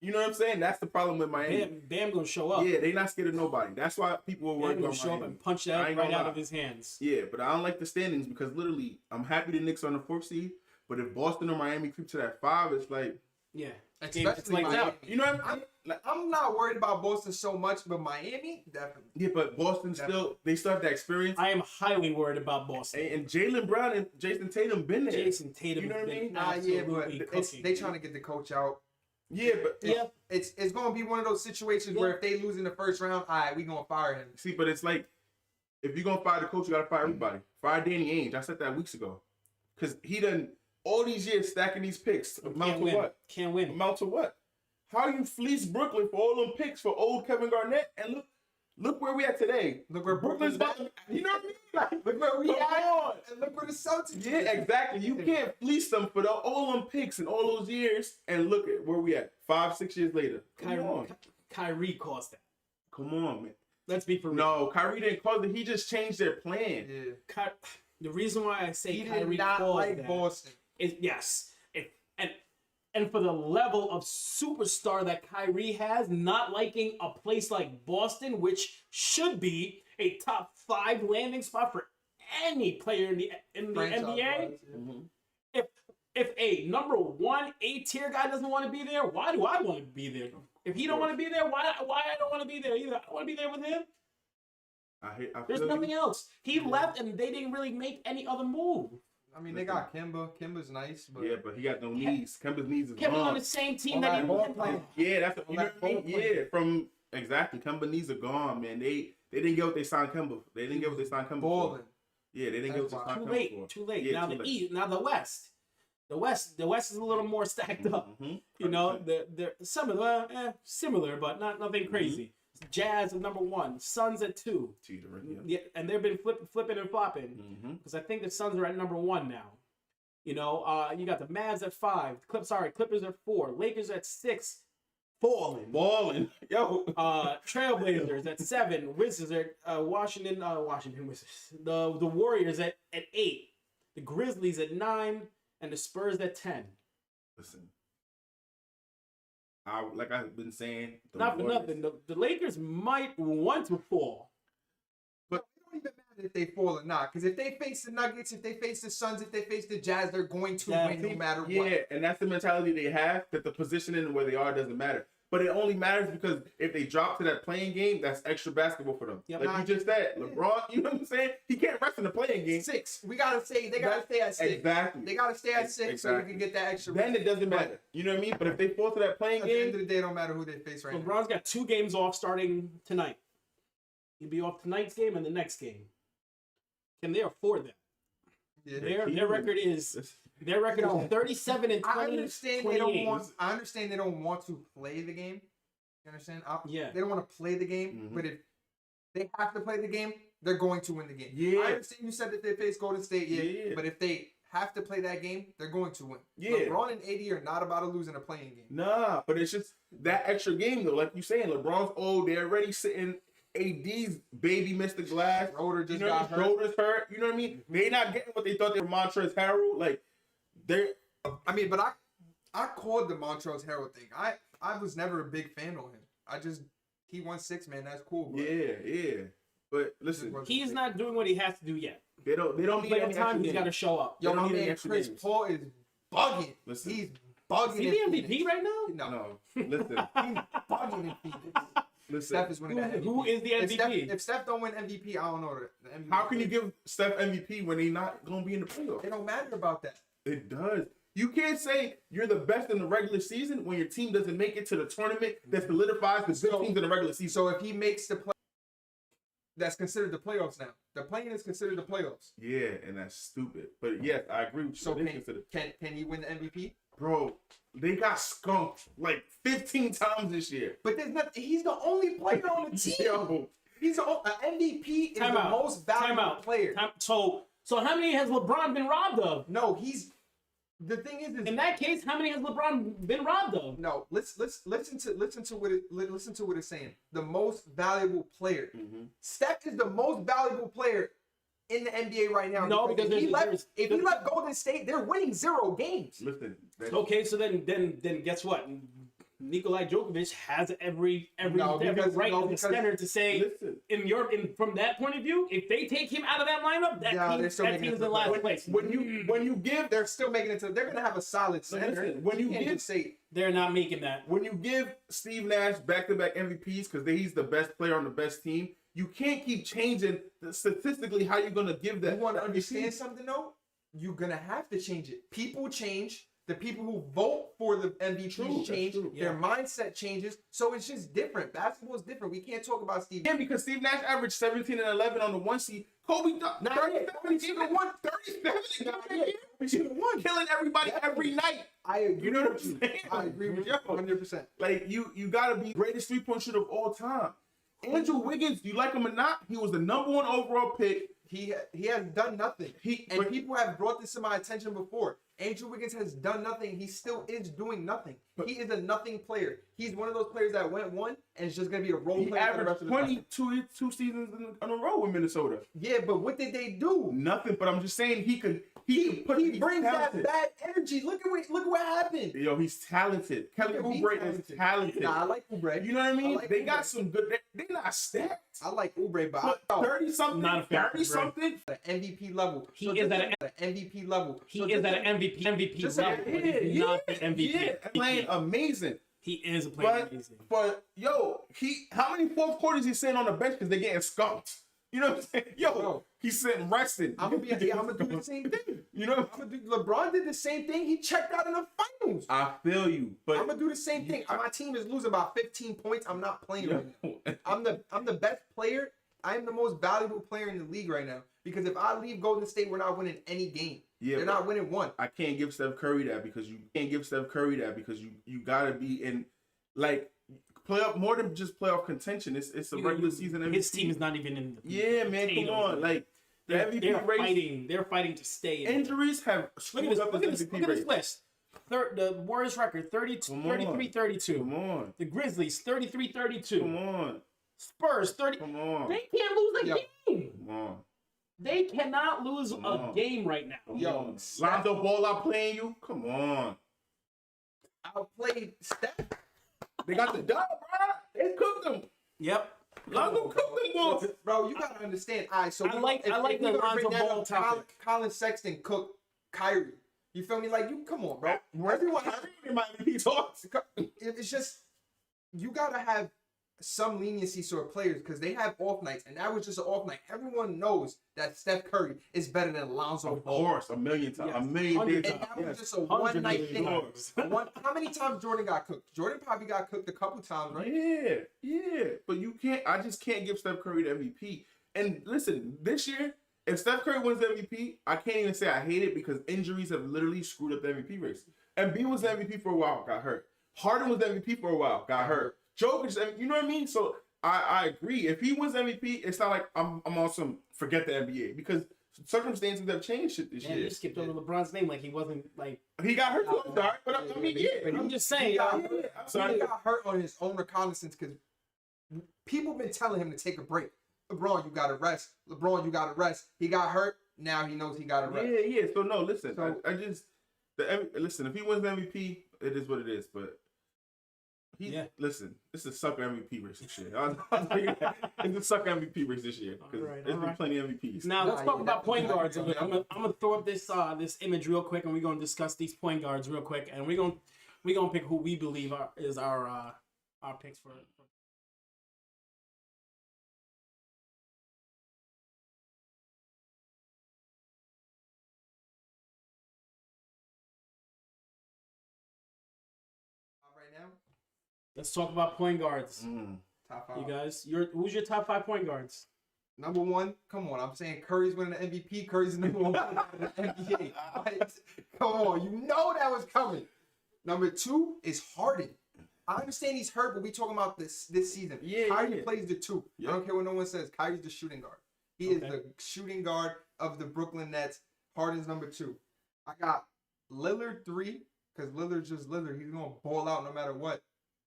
you know what I'm saying? That's the problem with Miami. Bam gonna show up. Yeah, they not scared of nobody. That's why people are Bam worried gonna about show up Miami. and punch I that ain't right gonna out lie. of his hands. Yeah, but I don't like the standings because literally, I'm happy the Knicks are on the 4th seed. But if Boston or Miami creep to that 5, it's like, Yeah. Especially It's like Miami. that. you know what I mean? Like, I'm not worried about Boston so much, but Miami definitely. yeah, but Boston still have that experience. I am highly worried about Boston. And Jalen Brown and Jason Tatum been there. Jason Tatum You know has what I been mean? Yeah, but absolutely cooking. they trying to get the coach out. Yeah, but Yeah. It's going to be one of those situations where if they lose in the first round, all right, we going to fire him. see, but it's like if you're gonna fire the coach, you gotta fire everybody. Fire Danny Ainge. I said that weeks ago, because he done all these years stacking these picks. Amount Can't to win. what? Can't win. Amount to what? How you fleece Brooklyn for all them picks for old Kevin Garnett? And look where we at today. Look where Brooklyn's Brooklyn's about. You know what I mean? Like, Look where we come at, on. and look where the Celtics Yeah, is. exactly. You can't fleece them for all them picks and all those years. And look at where we at 5-6 years later. Come on, Kyrie caused that. come on, man. Let's be for real. No, Kyrie didn't cause it. He just changed their plan. Yeah. The reason why I say He did Kyrie not caused like that Boston. is yes. and for the level of superstar that Kyrie has, not liking a place like Boston, which should be a top 5 landing spot for any player in the NBA. If a number 1 A-tier guy doesn't want to be there, why do I want to be there? If he don't want to be there, why I don't want to be there either? I want to be there with him. There's nothing else. He left and they didn't really make any other move. I mean, they got Kemba. Kemba's nice, but he got no knees. Kemba's knees is Kemba's gone. on the same team that he was playing. Yeah, that's you know what I mean? Yeah, from exactly. Kemba knees are gone, man. They didn't get what they signed Kemba. They didn't get what they signed Kemba for. Yeah, they didn't get what they signed Kemba for. Too late. Yeah, Now the East, now the West. The West is a little more stacked up. You know, they're similar, but nothing crazy. Jazz at number 1, Suns at 2. Yeah, and they've been flipping and flopping because I think the Suns are at number 1 now. You know, you got the Mavs at 5. Clippers at 4. Lakers at 6. Balling. Yo. Trailblazers at 7. Wizards at Washington Wizards. The Warriors at 8. The Grizzlies at 9. And the Spurs at 10. Listen, like I've been saying, not for nothing. The Lakers might want to fall, but it don't even matter if they fall or not. Because if they face the Nuggets, if they face the Suns, if they face the Jazz, they're going to win no matter what. Yeah, and that's the mentality they have. That the positioning and where they are doesn't matter. But it only matters because if they drop to that playing game, that's extra basketball for them. Yep. Like you just said, LeBron, you know what I'm saying? He can't rest in the playing game. 6. They gotta stay at 6. Exactly. They gotta stay at 6 so you can get that extra. Then it doesn't matter. You know what I mean? But if they fall to that playing game, at the end of the day, it don't matter who they face right now. LeBron's got 2 games off starting tonight. He'll be off tonight's game and the next game. Can they afford that? Yeah, their record is 37 and 20. I understand they don't want to play the game. You understand? They don't want to play the game, but if they have to play the game, they're going to win the game. Yeah. I understand you said that they face Golden State, but if they have to play that game, they're going to win. Yeah. LeBron and AD are not about to lose in a playing game. Nah, but it's just that extra game though. Like you saying, LeBron's old. They're already sitting. AD's baby missed the glass. Schroeder just got hurt. Schroeder's hurt. You know what I mean? They're not getting what they thought they were. Montrezl Harrell, like they're. I mean, but I called the Montrezl Harrell thing. I was never a big fan of him. He won 6, man. That's cool. Bro. Yeah. But listen, he's not doing what he has to do yet. They don't need any time. He's got to show up. Yo, my man Chris Paul is bugging. Listen, he's bugging. Is he the MVP right now? No. Listen, he's bugging in Phoenix. Listen, Steph is winning MVP. Who is the MVP? If Steph don't win MVP, I don't know the MVP. How can you give Steph MVP when he's not going to be in the playoffs? It don't matter about that. It does. You can't say you're the best in the regular season when your team doesn't make it to the tournament that solidifies the good teams in the regular season. So if he makes the play, that's considered the playoffs now. The play-in is considered the playoffs. Yeah, and that's stupid. But yes, I agree with you. So can he win the MVP? Bro, they got skunked like 15 times this year. But there's nothing. He's the only player on the team. Yo. He's an MVP is the most valuable player. So how many has LeBron been robbed of? No, the thing is in that case, how many has LeBron been robbed of? No, let's listen to what it's saying. The most valuable player. Steph is the most valuable player in the NBA right now. No, because if he left Golden State, they're winning 0 games. Listen. Okay, so then guess what? Nikolai Djokovic has every right in the center to say, from that point of view, if they take him out of that lineup, that team is in last place. When you give, they're still making it to. They're gonna have a solid center. Listen, when you give, they're not making that. When you give Steve Nash back-to-back MVPs because he's the best player on the best team, you can't keep changing statistically how you're gonna give that. You want to understand something though? You're gonna have to change it. People change. The people who vote for the MVP change. Their mindset changes. So it's just different. Basketball is different. We can't talk about Steve. Yeah, because Steve Nash averaged 17 and 11 on the 1 seed. Kobe 37 killing everybody every night. I agree. You know what I'm saying? I agree with you 100%. Like you gotta be greatest 3-point shooter of all time. Andrew Wiggins, you like him or not, he was the number 1 overall pick. He has done nothing. People have brought this to my attention before. Andrew Wiggins has done nothing. He still is doing nothing. He is a nothing player. He's one of those players that went one and is just gonna be a role He player for the rest averaged of the time. 22 seasons in a row with Minnesota. Yeah, but what did they do? Nothing, but I'm just saying he He he's brings talented. that bad energy. Look what happened. Yo, he's talented. Kelly Yeah, he's Oubre is talented. Nah, I like Oubre. You know what I mean? like They Oubre. got some good. They're not stacked. I like Oubre, but But I 30 something, Not a fan, 30 something. at an MVP level. He is at an MVP level. He is at an MVP just level, but he's not the MVP. Yeah, playing amazing. He is playing But amazing. how many fourth quarters he's sitting on the bench because they're getting skunked? You know what I'm saying? Yo, Bro. he's sitting resting. I'm gonna do the same thing. You know, LeBron did the same thing. He checked out in the finals. I feel you, but I'm gonna do the same thing. My team is losing by 15 points. I'm not playing right now. I'm the best player. I'm the most valuable player in the league right now. Because if I leave Golden State, we're not winning any game. Yeah, They're not winning one. I can't give Steph Curry that because you gotta be in like playoff more than just playoff contention. It's a regular season MVP. His team is not even in the Yeah, man, come on. Like the they're MVP race, fighting. They're fighting to stay in. injuries have Look screwed at this. up Look at his this. MVP Look at this race. list. The Warriors record 32, Come on. 33-32. Come on, The Grizzlies 33-32. come on, Spurs 30. come on, They can't lose a Yo. game. come on. They cannot lose Come a on. game right now. Yo, Lonzo Ball out playing you. Come on, outplayed Steph. they got the dub, bro. They cooked them. Yep. Lonzo cooked them, boys. Bro, you gotta understand. All right, so I like the we're gonna Lonzo bring that Ball up, topic. Colin Sexton cooked Kyrie. You feel me? Like, you come on, bro. Everyone, in my MVP talks. it's just you gotta have some leniency sort of players because they have off nights, and that was just an off night. Everyone knows that Steph Curry is better than Lonzo Of Ball. course, a million times, Yes. a million 100 days. And that was Yes. just a one night 100 thing. million How many times Jordan got cooked? Jordan probably got cooked a couple times, right? Yeah. But you can't. I just can't give Steph Curry the MVP. And listen, this year, if Steph Curry wins the MVP, I can't even say I hate it because injuries have literally screwed up the MVP race. Embiid was the MVP for a while, got hurt. Harden was the MVP for a while, got hurt. Jokic, you know what I mean? So I agree. If he wins MVP, it's not like I'm on some forget the NBA because circumstances have changed shit this Man, year. you skipped over LeBron's name like he wasn't like. He got hurt. So I'm sorry, but I mean, yeah. I'm just saying. He got I'm sorry. He got hurt on his own recognizance because people been telling him to take a break. LeBron, you gotta rest. LeBron, you gotta rest. He got hurt. Now he knows he gotta rest. Yeah. So no, listen. So- I just listen. If he wins the MVP, it is what it is. But listen, this is a sucker MVP race this year. It's a sucker MVP race this year because All right, there's all been right. plenty of MVPs. Now let's Nah, talk yeah, about point that- guards. yeah. I'm gonna throw up this image real quick, and we're gonna discuss these point guards real quick, and we're gonna pick who we believe is our picks for. Right now, Let's talk about point guards. top five. You guys, who's your top 5 point guards? Number one, come on. I'm saying Curry's winning the MVP. Curry's the number one player in the NBA. Like, come on, you know that was coming. Number 2 is Harden. I understand he's hurt, but we talking about this season. Yeah, Kyrie yeah. plays the 2. Yeah. I don't care what no one says. Kyrie's the shooting guard. He is the shooting guard of the Brooklyn Nets. Harden's number 2. I got Lillard 3 because Lillard's just Lillard. He's gonna ball out no matter what,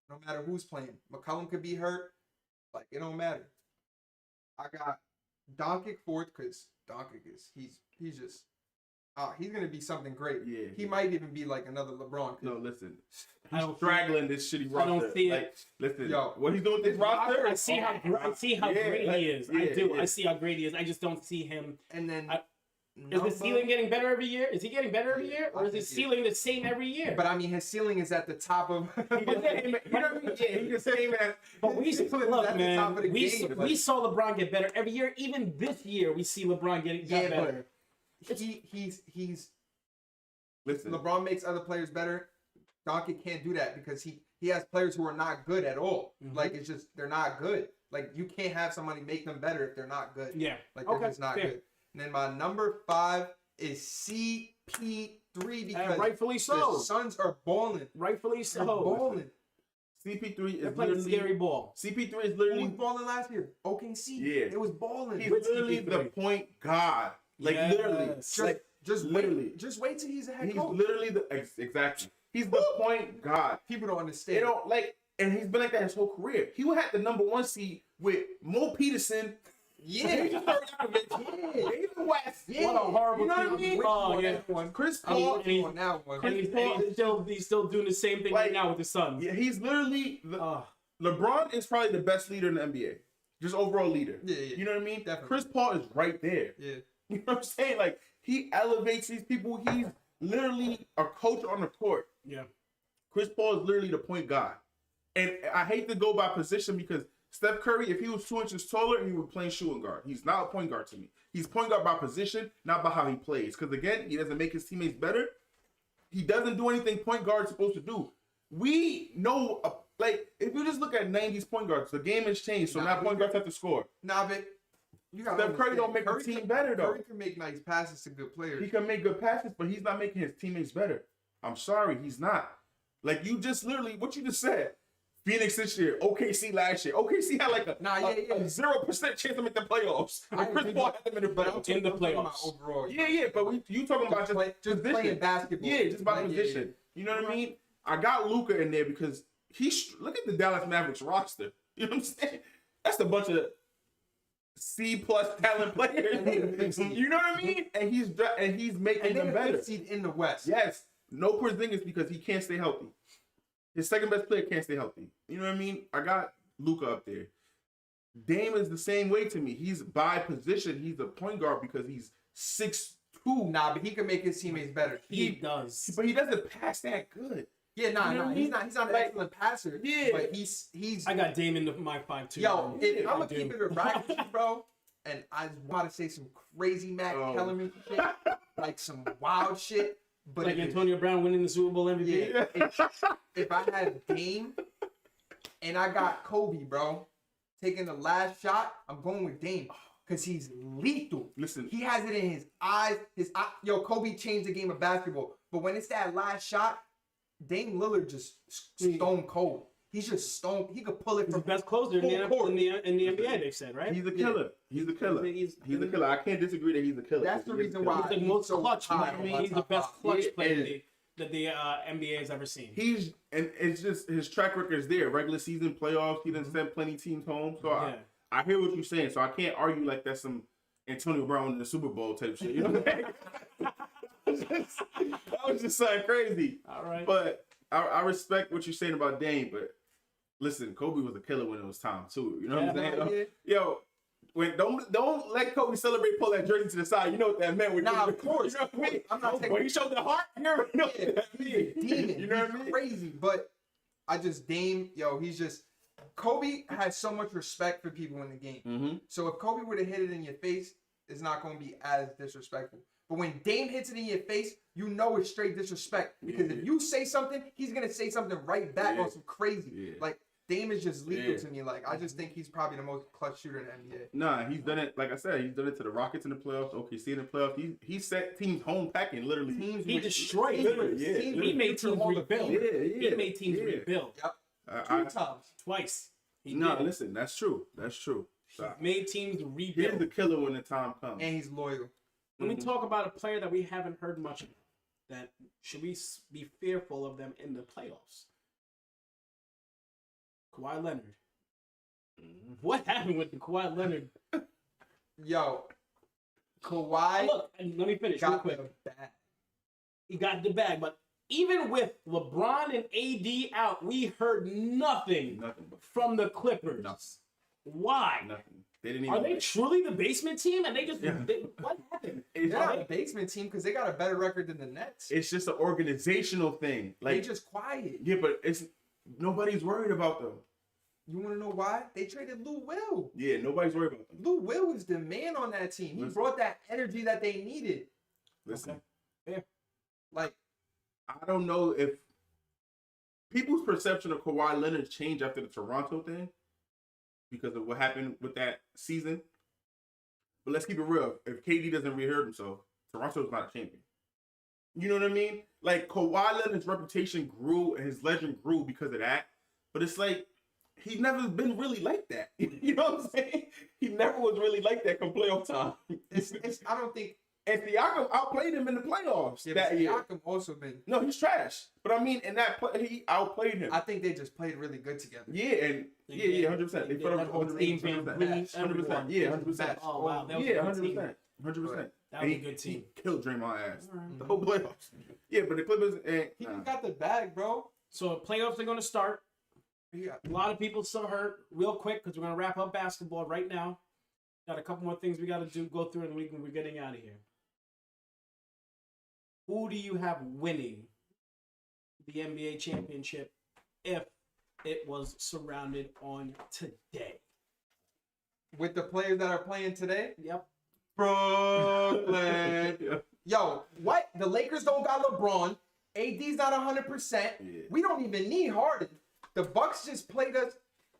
no matter who's playing. McCollum could be hurt, like it don't matter. I got Doncic 4th because Doncic is he's just he's gonna be something great. Yeah, he yeah. might even be like another LeBron. No, listen. I He's don't straggling this shitty roster. I don't see it. Like, listen, Yo, what he's doing with this roster? I see how Yeah, great like, he is. yeah, I do. yeah. I see how great he is. I just don't see him. And then Is the ceiling getting better every year? Is he getting better every year, or I is his think ceiling the same every year? But I mean, his ceiling is at the top of. He just came, you know what I mean? Yeah, he just came at. But we His ceiling is look, at the top man. of the We game, we like- saw LeBron get better every year. Even this year, we see LeBron get better. He's Listen, LeBron makes other players better. Doncic can't do that because he has players who are not good at all. Mhm. Like it's just they're not good. Like you can't have somebody make them better if they're not good. Yeah. Like they're Okay, just not fair. good. And then my number 5 is CP3 because And rightfully the so. Suns are balling. Rightfully They're so. balling. CP3 They're is playing literally scary ball. CP3 is Who was literally balling last year? OKC. Yeah. It was balling. he's With literally CP3. the point guard. Like literally, Yes. like Just Literally. wait till he's a head He's coach. literally exactly. He's the point guard. People don't They understand. don't like, and he's been like that his whole career. He would have the number 1 seed with Mo Peterson. Yeah. David West. Yeah. What a horrible You know what I I'm mean? with you on yeah. that one. Chris I'm Paul. with you on that one. And he's still doing the same thing right now with his son. Yeah, he's literally LeBron is probably the best leader in the NBA, just overall leader. Yeah, yeah. You know what I mean? Definitely. Chris Paul is right there. Yeah. You know what I'm saying? Like he elevates these people. He's literally a coach on the court. Yeah. Chris Paul is literally the point guard, and I hate to go by position because Steph Curry, if he was 2 inches taller, he would play shooting guard. He's not a point guard to me. He's point guard by position, not by how he plays. Because again, he doesn't make his teammates better. He doesn't do anything point guard's supposed to do. We know, like, if you just look at 90s point guards, the game has changed. So now point guards have to score. Nah, but you got Steph Curry don't make the team better, though. Curry can make nice passes to good players. He can make good passes, but he's not making his teammates better. I'm sorry, he's not. Like, you just literally, what you just said, Phoenix this year, OKC last year. OKC had like a 0% chance to make the playoffs. Chris Paul had them in the playoffs. In the playoffs. Overall, Yeah, but you talking about just just position. playing basketball. Yeah, just by Like, position. yeah. You know what I mean? I got Luka in there because look at the Dallas Mavericks roster. You know what I'm saying? That's a bunch of C+ talent players. You know what I mean? And he's making And them they're better. the 5th seed in the West. Yes, no Porzingis because he can't stay healthy. His second best player can't stay healthy. You know what I mean? I got Luka up there. Dame is the same way to me. He's by position. He's a point guard because he's 6'2". Nah, but he can make his teammates better. He does. But he doesn't pass that good. Yeah, nah, You know what I he's mean? not. He's not an Like, excellent passer. yeah. but he's. I got Dame in my 5 too. Yo, Yeah, I'm I gonna do. keep it a rack with you, bro. And I just want to say some crazy Matt Kellerman shit, like some wild shit. But Like if Antonio Brown winning the Super Bowl MVP. Yeah, if I had Dame and I got Kobe, bro, taking the last shot, I'm going with Dame because he's lethal. Listen. He has it in his eyes. Yo, Kobe changed the game of basketball, but when it's that last shot, Dame Lillard just stone cold. He's just stone. He could pull it He's the from best closer in the NBA, they said, right? He's a killer. He's a killer. He's a killer. I can't disagree that he's a killer. That's the reason why He's the most so clutch. high on my He's the top best five. clutch Yeah, player and- that the NBA has ever seen. And it's just his track record is there. Regular season, playoffs, he done sent plenty teams home. So Yeah. I hear what you're saying. So I can't argue like that's some Antonio Brown in the Super Bowl type shit. You know what I'm saying? That was just something crazy. All right. But I respect what you're saying about Dame, but listen, Kobe was a killer when it was time too. You know what I'm saying? Yeah. Yo, when don't let Kobe celebrate, pull that jersey to the side. You know what that meant? When Nah, you, of course. You know what I mean? I'm not taking- When he showed the heart, you already know Yeah, what that he's means. a demon. You know He's what I mean? crazy, but I just Dame, he's just Kobe has so much respect for people in the game. Mm-hmm. So if Kobe were to hit it in your face, it's not going to be as disrespectful. But when Dame hits it in your face, you know it's straight disrespect because if you say something, he's gonna say something right back on some crazy. Yeah. Like Dame is just lethal Yeah. to me. Like I just think he's probably the most clutch shooter in the NBA. Nah, he's done it. Like I said, he's done it to the Rockets in the playoffs, OKC in the playoffs. He set teams home packing, literally. Teams He with- destroyed teams it. with- Yeah. teams He with made future teams Hall of rebuild. Famers. He made teams Yeah. rebuild Yep. I- 2 times. twice. He No, did. listen, that's true. That's true. So, Made teams he is rebuild. the killer when the time comes. And he's loyal. Let me talk about a player that we haven't heard much about. That should we be fearful of them in the playoffs? Kawhi Leonard. What happened with the Kawhi Leonard? Yo, Kawhi Look, and let me finish real got quick. the bag. He got the bag, but even with LeBron and AD out, we heard nothing Nothing but from the Clippers. Nothing. Why? Nothing. They didn't even. Are they truly the basement team? And they just Yeah. what happened? They're not a basement team because they got a better record than the Nets. It's just an organizational thing. They Like, just quiet. yeah, but it's nobody's worried about them. You want to know why? They traded Lou Will. Yeah, nobody's worried about them. Lou Will was the man on that team. He Listen. brought that energy that they needed. Listen, Like, I don't know if people's perception of Kawhi Leonard changed after the Toronto thing because of what happened with that season. But let's keep it real. If KD doesn't re-hurt himself, Toronto's not a champion. You know what I mean? Like, Kawhi Leonard's reputation grew and his legend grew because of that. But it's like, he never been really like that. You know what I'm saying? He never was really like that come playoff time. I don't think And Siakam outplayed him in the playoffs Yeah, that but year. Siakam also been. No, he's trash. But I mean, in that play, he outplayed him. I think they just played really good together. Yeah, and yeah, 100%. They put that up whole team been 100%. Yeah, 100%. Oh wow, that was Yeah, a good team. 100%. That was a good team. He killed Draymond's ass Alright. the whole playoffs. Yeah, but the Clippers He got the bag, bro. So playoffs are going to start. Yeah. A lot of people still hurt. Real quick, because we're going to wrap up basketball right now. Got a couple more things we got to go through, and we're getting out of here. Who do you have winning the NBA championship if it was surrounded on today? With the players that are playing today, Yep. Brooklyn. Yo, what? The Lakers don't got LeBron. AD's not 100%. Yeah. We don't even need Harden. The Bucks just played us.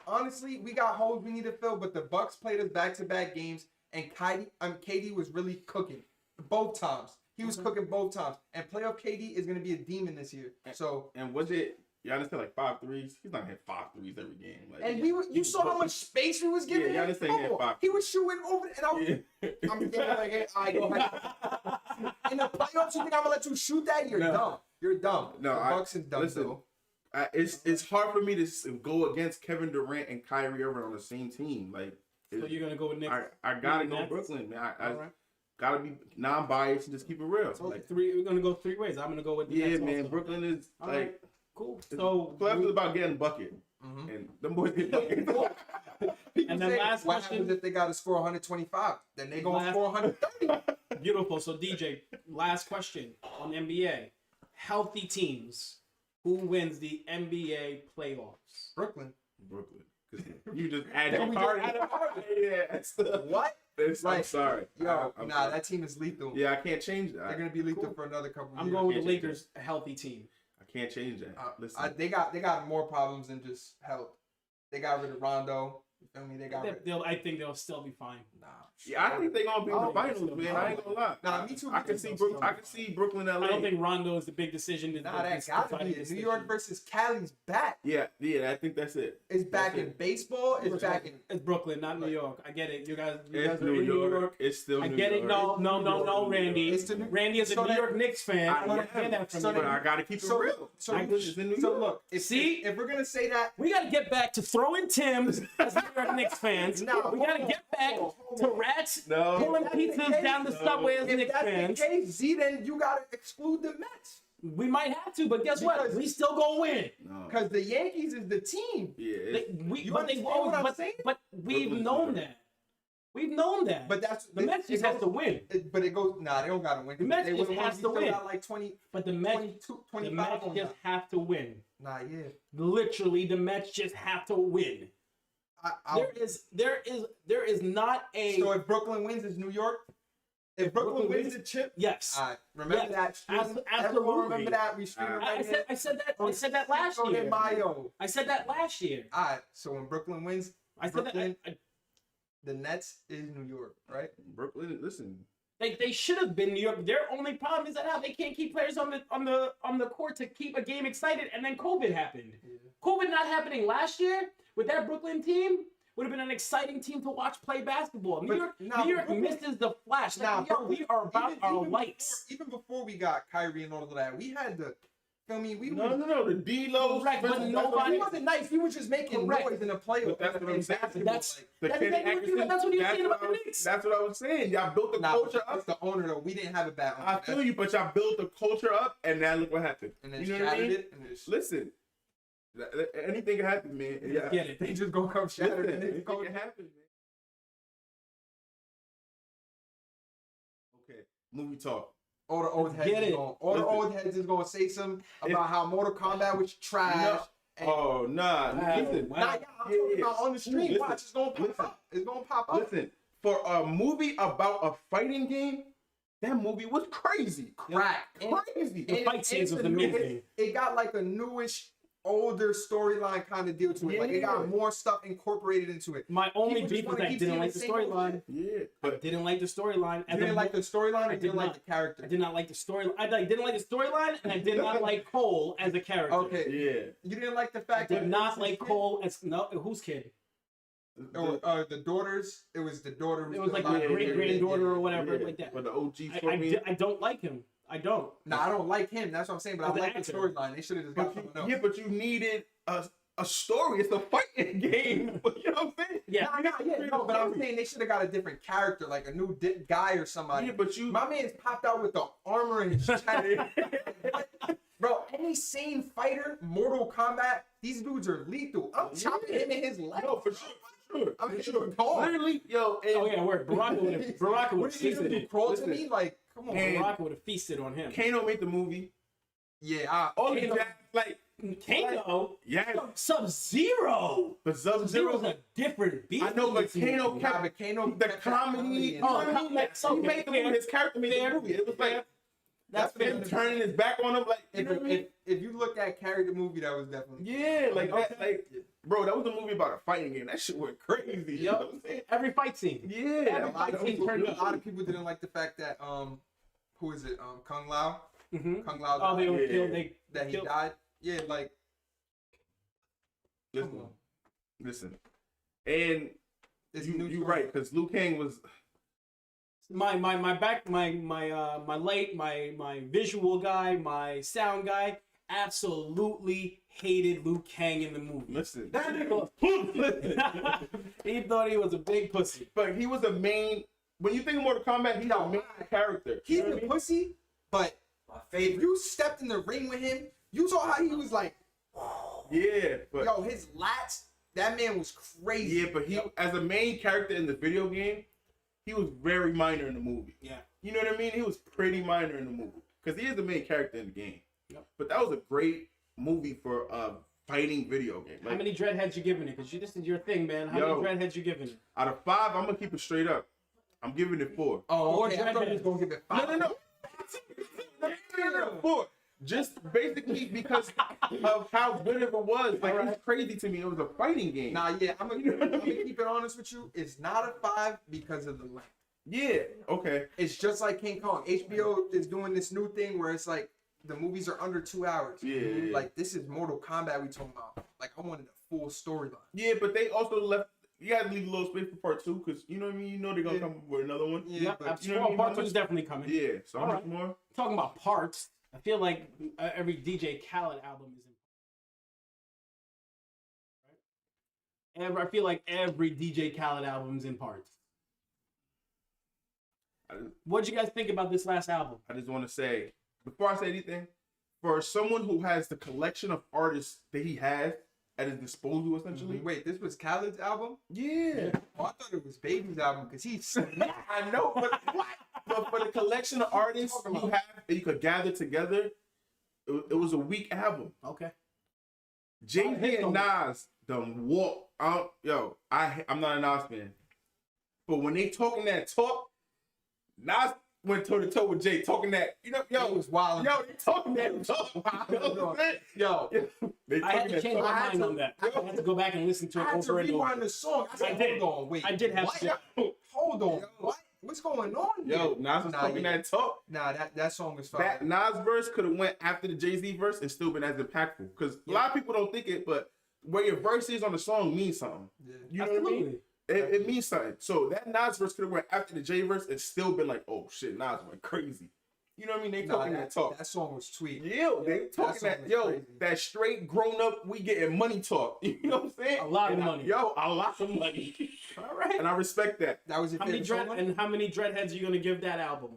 Honestly, we got holes we need to fill, but the Bucks played us back-to-back games, and KD was really cooking both times. He was cooking both times. And playoff KD is going to be a demon this year. So, And was it, Giannis hit like 5 threes? He's not hit 5 threes every game. Like, and you saw how much space we was giving Yeah, him? Giannis ain't hit 5. He was shooting over, and I was, Yeah. I'm thinking like, hey, I go ahead. In the playoffs, you think I'm gonna let you shoot that? You're No. dumb. You're dumb. No, the Bucks is dumb. listen, though. it's hard for me to go against Kevin Durant and Kyrie Irving on the same team. Like, So you're going to go with Knicks? I gotta go Nets? Brooklyn, man. I All right. gotta be non-biased and just keep it real. So Like, We're going to go 3 ways. I'm going to go with the yeah, Nets man. also. Brooklyn is All like, right. Cool. So, playoffs is about getting bucket, Mhm. and them boys get bucket. People And then say, last what question- happens if they got to score 125? Then they going to Last- score 130. beautiful. So, DJ, last question on NBA. Healthy teams. Who wins the NBA playoffs? Brooklyn. Brooklyn. 'Cause you just add Yeah, your we card. just add a card. Yeah, it's the, What? I'm Like, sorry. Yo, I'm nah, sorry. that team is lethal. Yeah, I can't change that. They're gonna be lethal Cool. for another couple I'm years. going with the Can't change Lakers, a healthy team. I can't change that. Listen, They got more problems than just health. They got rid of Rondo. You feel me? They got rid. I think they'll still be fine. Nah. yeah, I think they're gonna be in the Oh, finals, man. I ain't gonna lie. Nah, me too. I can see Brooklyn, LA. I don't think Rondo is the big decision. Nah, that gotta be it. New York versus Cali's back. Yeah, I think that's it. It's back That's in it. baseball. It's back in. It's Brooklyn, not New York. I get it. You guys It's are New in New York. York. It's still I New get York. it. No, Randy. It's the New- Randy is a so New that- York Knicks fan. I want to hear that from so you. But I gotta keep it So, real. so, It's in New so York. look, See? if we're gonna say that, We got to get back to throwing Timbs as New York Knicks fans. No, We got to hold get back on. to rats No. pulling If that's the pizzas case- down the subway as if Knicks that's fans. the case, Z, then you gotta exclude the Mets We might have to, but guess what? Because- We still gonna win. No. because the Yankees is the team. Yeah. You But they've understand always, what I'm but, saying? but we've Brooklyn's known New York. that. We've known that. But that's the Mets just have to win. But it goes. Nah, they don't gotta win. The Mets they just would've has won, to you still win. Got like 20, But the Mets, 22, the 25 Mets on just that. have to win. Nah, yeah. Literally, the Mets just have to win. There is not a So if Brooklyn wins, it's New York. If Brooklyn wins the chip, yes. remember Yes, that. Stream. absolutely. Everyone remember that. We stream I right here. I said that last Cinco de year. Mayo. I said that last year. All right. So when Brooklyn wins, I said Brooklyn, that. the Nets is New York, right? Brooklyn, listen. They should have been New York. Their only problem is that now they can't keep players on the court to keep a game excited, and then COVID happened. Yeah. COVID not happening last year with that Brooklyn team would have been an exciting team to watch play basketball. New York Brooklyn- misses the flash. Like, yo, we are about our lights. Even before we got Kyrie and all of that, we had the. Feel me? We No, the D-Lo. Correct, but nobody- It wasn't nice. We were just making Correct. noise in the playoffs. But that's what I'm saying. That's- Like, That's exactly what you were saying about the I was- Knicks. That's what I was saying. Y'all built the nah, culture it's up. the owner though. We didn't have a bad owner. I feel you, but y'all built the culture up, and now look what happened. And then You know what I shattered mean? it. And it's, Listen, anything can happen, man. Yeah. Get it. they just gonna come shatter Listen, it. and it's anything going- can happen, man. Okay, movie talk. All the old heads Get is it. going. All the Listen. old heads is gonna say something about how Mortal Kombat was trash. No. And Oh, nah. Wow. Listen, Wow. nah, yeah, I'm talking about on the stream. Listen. Watch, it's gonna pop Listen. up. It's gonna pop up. listen. For a movie about a fighting game, that movie was crazy. Crack. Crazy. The fight scenes was it's a new- amazing. It got like a newish, older storyline kind of deal to it. Like it got Yeah. more stuff incorporated into it. My only People just beef is wanna that I keep didn't seeing like the the same old storyline. shit. Yeah, I but didn't like the storyline. You didn't like the storyline, or I you didn't did like not. the character? I did not like the story. I didn't like the storyline, and I did not like Cole as a character. Okay. yeah, You didn't like the I fact that did not it's like his kid? Cole as whose kid? Or the daughters. It was the daughter. It was like the great granddaughter or whatever, like that. But the OG I don't like him. I don't. No, I don't like him. That's what I'm saying. But I like the storyline. They should have just got But someone else. yeah, but you needed a story. It's a fighting game. You know what I'm saying? Yeah. No, but I'm saying they should have got a different character, like a new guy or somebody. Yeah, but my man's popped out with the armor and his chest. Bro, any sane fighter, Mortal Kombat, these dudes are lethal. I'm chopping him in his leg. No, for sure. I'm For sure. Gone. Literally, yo. And Oh yeah, where Baraka would have What did you do? feasted. Crawl to me? Like, come on. And- Baraka would have feasted on him. Kano made the movie. Yeah. All Kano- of that, like, Kano, yeah. Sub-Zero. But Sub-Zero's Sub-Zero, a different beast. I know, but Kano Yeah, kept but Kano the kept that comedy. in Oh, there. I mean, like, he Okay, made the movie. His character made the movie. It was like That's fair. him turning his back on him, like, you know what I mean? If you look at character movie, that was definitely Yeah, like Okay. that, like, bro, that was a movie about a fighting game. That shit went crazy. You know what I'm saying? every fight scene. Yeah, a lot of that people, was a lot of people didn't like the fact that who is it? Kung Lao. Mm-hmm. Kung Lao. Oh, they died, were Yeah. killed. They that he killed. died. Yeah, like Listen, and this you new you story. right, because Liu Kang was My visual guy, my sound guy, absolutely hated Liu Kang in the movie. listen. He thought he was a big pussy. But he was a main. When you think of Mortal Kombat, he's a main character. He's You know the what I mean? pussy, but if you stepped in the ring with him, you saw how he was like, Yeah, but yo, his lats. That man was crazy. yeah, but he as a main character in the video game, he was very minor in the movie. Yeah. You know what I mean? He was pretty minor in the movie because he is the main character in the game. Yep. But that was a great movie for a fighting video game. How Like, many dreadheads you giving it? Because this is your thing, man. How Yo. many dreadheads you giving it? out of 5, I'm gonna keep it straight up. I'm giving it 4. Oh, okay. Four I thought he was dreadheads. gonna give it 5. No. No, 4. Just basically because of how good it was. Like, it was crazy to me. It was a fighting game. Nah, yeah, I'm gonna keep it honest with you. It's not a 5 because of the length. Yeah. Okay. It's just like King Kong. HBO is doing this new thing where it's like the movies are under 2 hours. Yeah. Like this is Mortal Kombat we talking about. Like I wanted a full storyline. Yeah, but they also left. You gotta leave a little space for part 2 because you know what I mean. You know they're gonna come with another one. Yeah, Yep, but you know what I mean? part 2 is definitely coming. Yeah. So how All much right. more? Talking about parts, I feel like every DJ Khaled album is in. I feel like every DJ Khaled album's in parts. What'd you guys think about this last album? I just want to say before I say anything, for someone who has the collection of artists that he has at his disposal, essentially. wait, this was Khaled's album? Yeah. Oh, I thought it was Baby's album because he's I know, but what? But for the collection of artists you have that you could gather together, it was a weak album. Okay. Jay-Z and Nas done walk out. Yo, I'm not a Nas fan. But when they talking that talk, Nas went toe to toe with Jay talking that, you know, it yo, was wild. yo, they talking that talk. You know what I'm saying? Yo, They I had talking to that change talk. my mind on that. I had to go back and listen to I it had to over and over. rewind the song. I said, I did. hold on, wait. I did have what? to. Hold on. What? What's going on here? Yo, Nas was talking yeah. that talk. Nah, that song was fire. That Nas verse could have went after the Jay-Z verse and still been as impactful. Because a lot of people don't think it, but where your verse is on the song means something. Yeah. You know what I mean? Absolutely. It means something. So that Nas verse could have went after the Jay verse and still been like, oh shit, Nas went crazy. You know what I mean? They Nah, talking that talk. That song was sweet. Yo, they talking song that, was yo, crazy. that straight grown up, we getting money talk. You know what I'm saying? A lot of And money. Yo, a lot of money. All right. And I respect that. That was your How many favorite song? and how many dreadheads are you gonna give that album?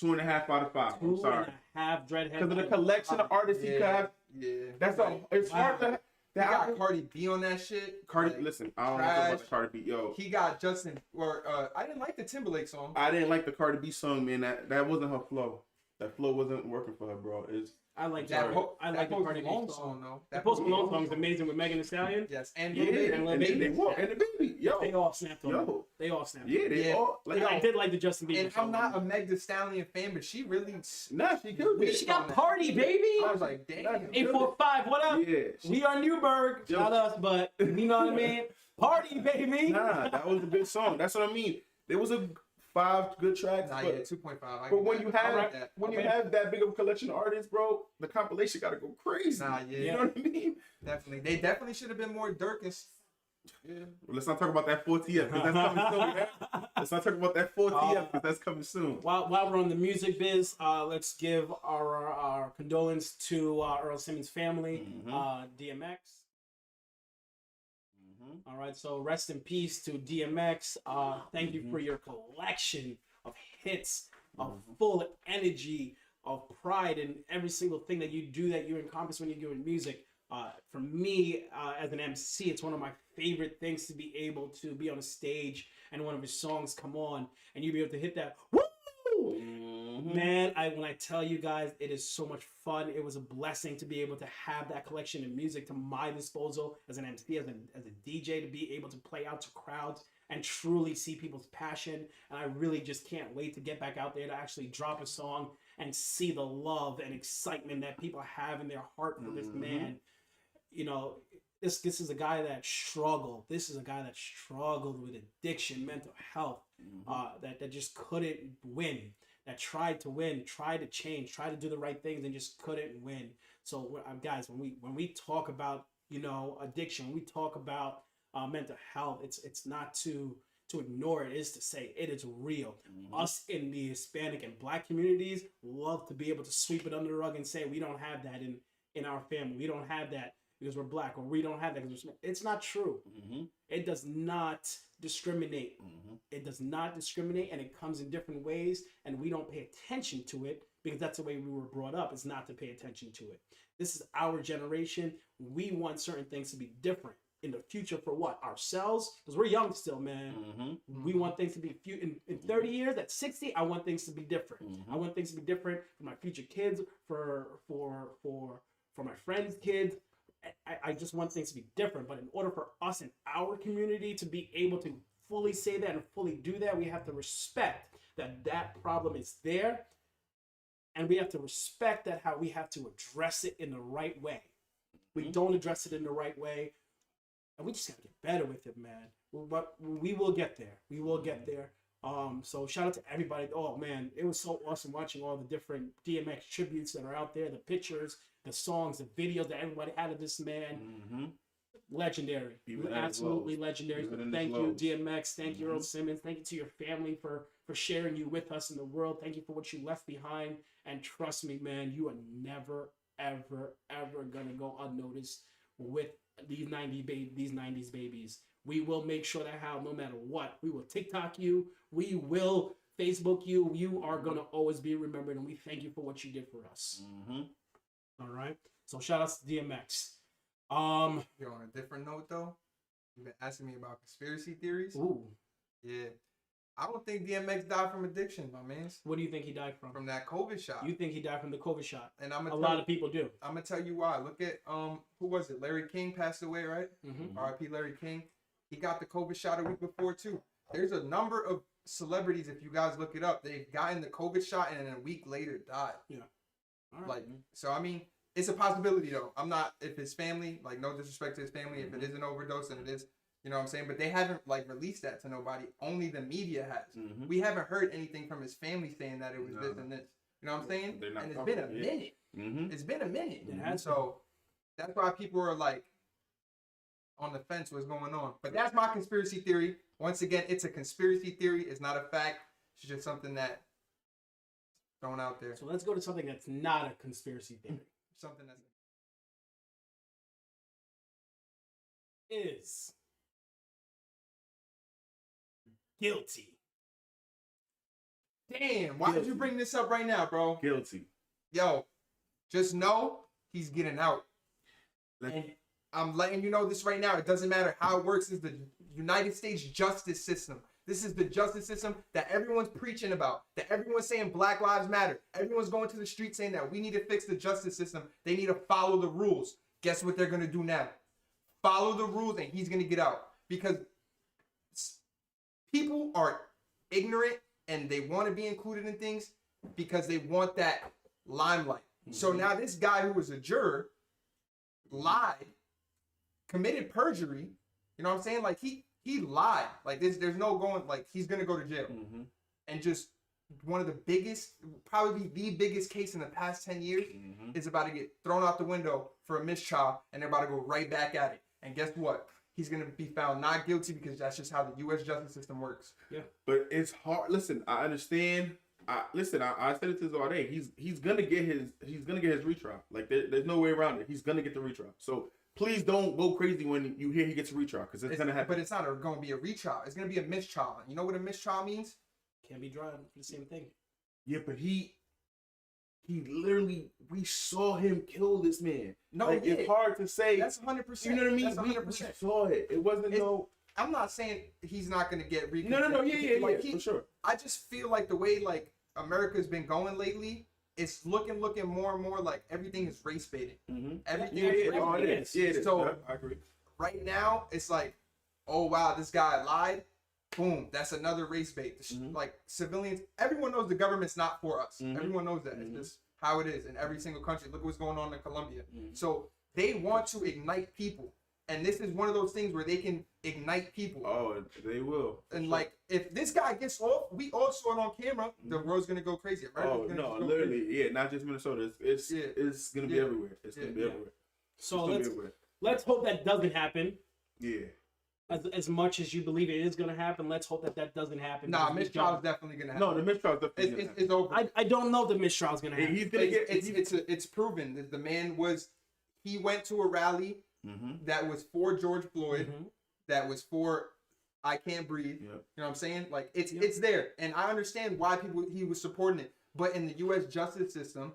2.5 out of 5. I'm 2.5 sorry. dreadheads. Because of the collection of artists he could have. Yeah. That's all. It's hard to. He That got album, Cardi B on that shit. Cardi, Like, listen, I don't know about Trash. the Cardi B. Yo, He got Justin, or I didn't like the Timberlake song. I didn't like the Cardi B song, man. That wasn't her flow. That flow wasn't working for her, bro. It's I like That that. po- I that like the Post Cardi B Malone song. song though. The Post Malone song is amazing with Megan Thee Stallion. Yes, and yeah, Lil Baby. and and they walk and the baby, yo, They all snapped on it. yo, They all snapped. yeah, they Yeah. all like. I did like the Justin Bieber And song. I'm not a Meg Thee Stallion fan, but she really. Nah, she killed it. She got Party, baby. I was like, damn. 845, what up? Yeah, We are Newburgh. Yo. Not us, but you know what I mean? Party, baby. nah, that was a good song. That's what I mean. There was a 5 good tracks, Nah, but, yeah, 2.5. but when you have that. you have that big of a collection of artists, bro, the compilation got to go crazy. Nah, yeah, You know what I mean? definitely. They definitely should have been more Dirk and Yeah. Well, let's not talk about that 40th because that's coming soon. Man. Let's not talk about that 40th because that's coming soon. While we're on the music biz, let's give our condolence to Earl Simmons' family, DMX. All right, so rest in peace to DMX. Thank you for your collection of hits, of full energy, of pride in every single thing that you do, that you encompass when you're doing music. For me, as an MC, it's one of my favorite things to be able to be on a stage and one of his songs come on and you be able to hit that woo! Man, when I tell you guys, it is so much fun. It was a blessing to be able to have that collection of music to my disposal as an MC, as a DJ, to be able to play out to crowds and truly see people's passion. And I really just can't wait to get back out there to actually drop a song and see the love and excitement that people have in their heart for this man. You know, this is a guy that struggled. This is a guy that struggled with addiction, mental health, that just couldn't win. That tried to win, tried to change, tried to do the right things, and just couldn't win. So, guys, when we talk about, you know, addiction, when we talk about mental health, it's not to ignore it. It's to say it is real. Us in the Hispanic and Black communities love to be able to sweep it under the rug and say we don't have that in our family. We don't have that because we're Black, or we don't have that because we're... It's not true. It does not discriminate. It does not discriminate, and it comes in different ways, and we don't pay attention to it because that's the way we were brought up, is not to pay attention to it. This is our generation. We want certain things to be different in the future for what? Ourselves? Because we're young still, man. We want things to be in 30 years, at 60, I want things to be different. I want things to be different for my future kids, for my friends' kids. I just want things to be different. But in order for us in our community to be able to fully say that and fully do that, we have to respect that problem is there. And we have to respect that how we have to address it in the right way. We don't address it in the right way. And we just got to get better with it, man. But we will get there. We will get there. So shout out to everybody. Oh, man, it was so awesome watching all the different DMX tributes that are out there, the pictures, the songs, the videos that everybody had of this man. Legendary. Absolutely legendary. So thank you, DMX. Thank you, Earl Simmons. Thank you to your family for sharing you with us in the world. Thank you for what you left behind. And trust me, man, you are never, ever, ever going to go unnoticed with these 90s babies. We will make sure that no matter what, we will TikTok you. We will Facebook you. You are going to always be remembered. And we thank you for what you did for us. All right. So shout outs to DMX. Yo, on a different note though, you've been asking me about conspiracy theories. Ooh. Yeah. I don't think DMX died from addiction, my man. What do you think he died from? From that COVID shot. You think he died from the COVID shot? And a lot of people do. I'm gonna tell you why. Look at who was it? Larry King passed away, right? R.I.P. Larry King. He got the COVID shot a week before too. There's a number of celebrities, if you guys look it up, they've gotten the COVID shot and then a week later died. Yeah. All right. Like, so I mean, it's a possibility though. I'm not, if his family, like no disrespect to his family, if it is an overdose and it is, you know what I'm saying? But they haven't like released that to nobody. Only the media has. We haven't heard anything from his family saying that it was this and this. You know what I'm saying? And it's been a minute. It's been a minute. So that's why people are like on the fence what's going on. But that's my conspiracy theory. Once again, it's a conspiracy theory. It's not a fact. It's just something that thrown out there. So let's go to something that's not a conspiracy theory. Something that's is guilty. Damn, why did you bring this up right now, bro? Guilty. Yo, just know he's getting out. And I'm letting you know this right now. It doesn't matter how it works. It's the United States justice system. This is the justice system that everyone's preaching about, that everyone's saying Black Lives Matter. Everyone's going to the street saying that we need to fix the justice system. They need to follow the rules. Guess what they're going to do now? Follow the rules and he's going to get out. Because people are ignorant and they want to be included in things because they want that limelight. So now this guy who was a juror lied, committed perjury. You know what I'm saying? Like he lied. Like there's no going, like he's gonna go to jail. And just one of the biggest, probably the biggest case in the past 10 years is about to get thrown out the window for a mistrial, and they're about to go right back at it. And guess what? he's gonna be found not guilty because that's just how the U.S. justice system works. Yeah. But it's hard. Listen, I understand. I said it to Zwade. He's gonna get his retrial. Like there's no way around it. He's gonna get the retrial. So please don't go crazy when you hear he gets a retrial because it's gonna happen. But it's not going to be a retrial. It's going to be a mistrial. You know what a mistrial means? Can't be tried for the same thing. Yeah, but he literally, we saw him kill this man. No, like, it's hard to say. That's 100%. You know what I mean? That's 100%. We saw it. It wasn't no. I'm not saying he's not going to get No. Yeah, for sure. I just feel like the way like America's been going lately, it's looking more and more like everything is race baited. Mm-hmm. Everything Yeah, is it race is. Yeah, it is. So I agree. right now, it's like, oh wow, this guy lied. Boom, that's another race bait. Like civilians, everyone knows the government's not for us. Everyone knows that. It's just how it is in every single country. Look what's going on in Colombia. So they want to ignite people. And this is one of those things where they can ignite people. Oh, they will. And like, if this guy gets off, we all saw it on camera. The world's gonna go crazy. Literally, yeah, not just Minnesota. It's gonna be everywhere. It's gonna be everywhere. So let's hope that doesn't happen. Yeah. As much as you believe it is gonna happen, let's hope that doesn't happen. Nah, mistrial is definitely gonna happen. No, the mistrial is definitely it's over. I don't know if the mistrial is gonna happen. He's gonna get. It's proven that the man he went to a rally that was for George Floyd, that was for I Can't Breathe. You know what I'm saying? Like it's there, and I understand why he was supporting it. But in the U.S. justice system,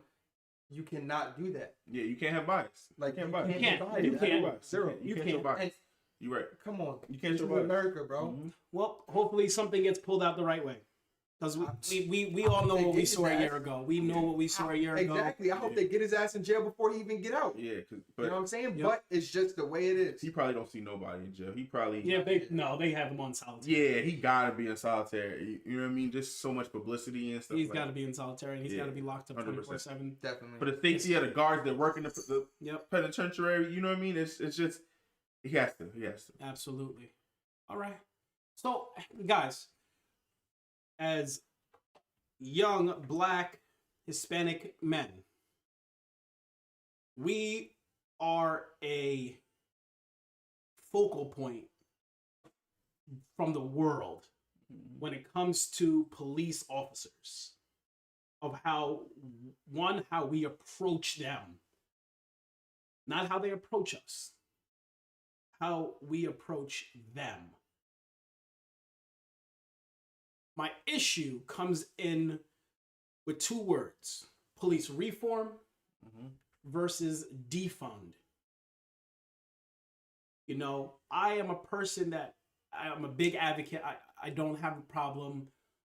you cannot do that. Yeah, you can't have bias. Like you can't. You can't. Zero. You can't have bias. You're right. Come on, you can't this is survive. America, bro. Well, hopefully something gets pulled out the right way. Because we all know what we saw a year ago. We know what we saw a year ago. Exactly. I hope they get his ass in jail before he even get out. Yeah, you know what I'm saying? Yep. But it's just the way it is. He probably don't see nobody in jail. He probably they have him on solitary. Yeah, he gotta be in solitary. You know what I mean? Just so much publicity and stuff. He's got to be in solitary, and he's got to be locked up 24/7. Definitely. For the safety of the guards that work in the penitentiary, you know what I mean? It's just he has to. Absolutely. All right. So, guys, as young Black Hispanic men, we are a focal point from the world when it comes to police officers, of how we approach them, not how they approach us, how we approach them. My issue comes in with two words: police reform versus defund. You know, I am a person that I'm a big advocate. I don't have a problem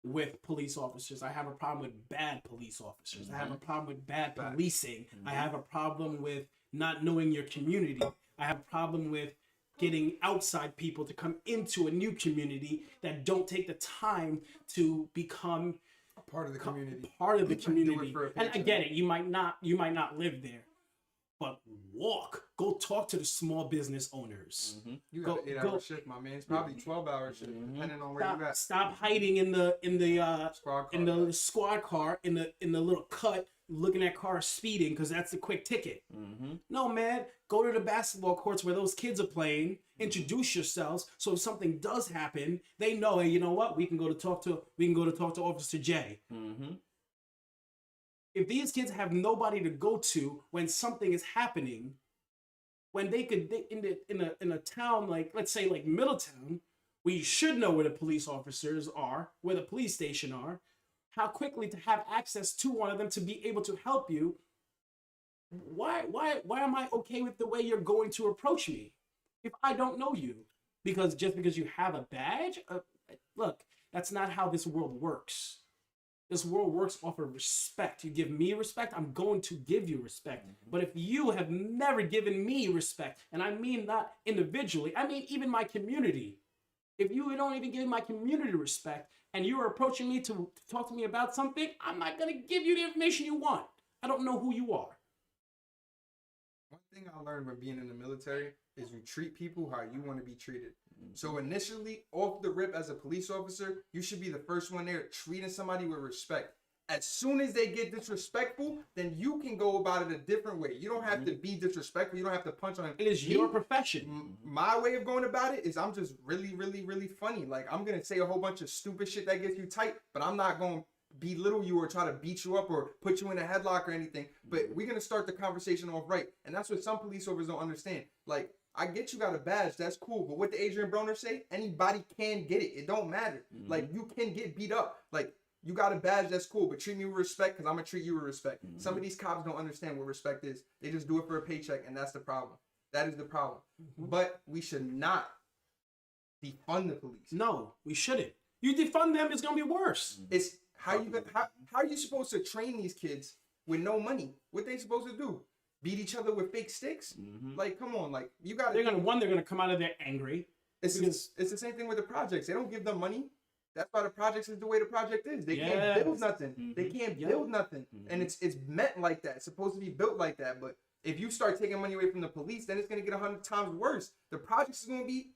with police officers. I have a problem with bad police officers. I have a problem with bad policing. I have a problem with not knowing your community. I have a problem with getting outside people to come into a new community that don't take the time to become part of the community. And I get it. You might not live there, but go talk to the small business owners. You got an 8-hour shift, my man. It's probably 12-hour shift, depending on where you at. Stop hiding in the squad car in the little cut, looking at cars speeding because that's the quick ticket. No, man, go to the basketball courts where those kids are playing. Introduce yourselves, so if something does happen, they know, hey, you know what? We can go to talk to Officer J. If these kids have nobody to go to when something is happening, when they could in a town like, let's say like Middletown, where you should know where the police officers are, where the police station are, how quickly to have access to one of them to be able to help you. Why am I okay with the way you're going to approach me if I don't know you? Because you have a badge? Look, that's not how this world works. This world works off of respect. You give me respect, I'm going to give you respect. But if you have never given me respect, and I mean not individually, I mean even my community, if you don't even give my community respect and you're approaching me to talk to me about something, I'm not going to give you the information you want. I don't know who you are. One thing I learned when being in the military is you treat people how you want to be treated. So initially, off the rip as a police officer, you should be the first one there treating somebody with respect. As soon as they get disrespectful, then you can go about it a different way. You don't have to be disrespectful. You don't have to punch on him. It is your profession. My way of going about it is I'm just really, really, really funny. Like, I'm going to say a whole bunch of stupid shit that gets you tight, but I'm not going to belittle you or try to beat you up or put you in a headlock or anything. But we're going to start the conversation off right. And that's what some police officers don't understand. Like, I get you got a badge, that's cool. But what did Adrian Broner say? Anybody can get it. It don't matter. Like, you can get beat up. Like, you got a badge, that's cool, but treat me with respect because I'm going to treat you with respect. Some of these cops don't understand what respect is. They just do it for a paycheck, and that's the problem. That is the problem. But we should not defund the police. No, we shouldn't. You defund them, it's going to be worse. It's how are you supposed to train these kids with no money? What they supposed to do? Beat each other with fake sticks? Like, come on, like you got. They're gonna come out of there angry. It's the same thing with the projects. They don't give them money. That's why the projects is the way the project is. They can't build nothing. They can't build nothing. And it's meant like that. It's supposed to be built like that. But if you start taking money away from the police, then it's going to get 100 times worse. The projects is going to be...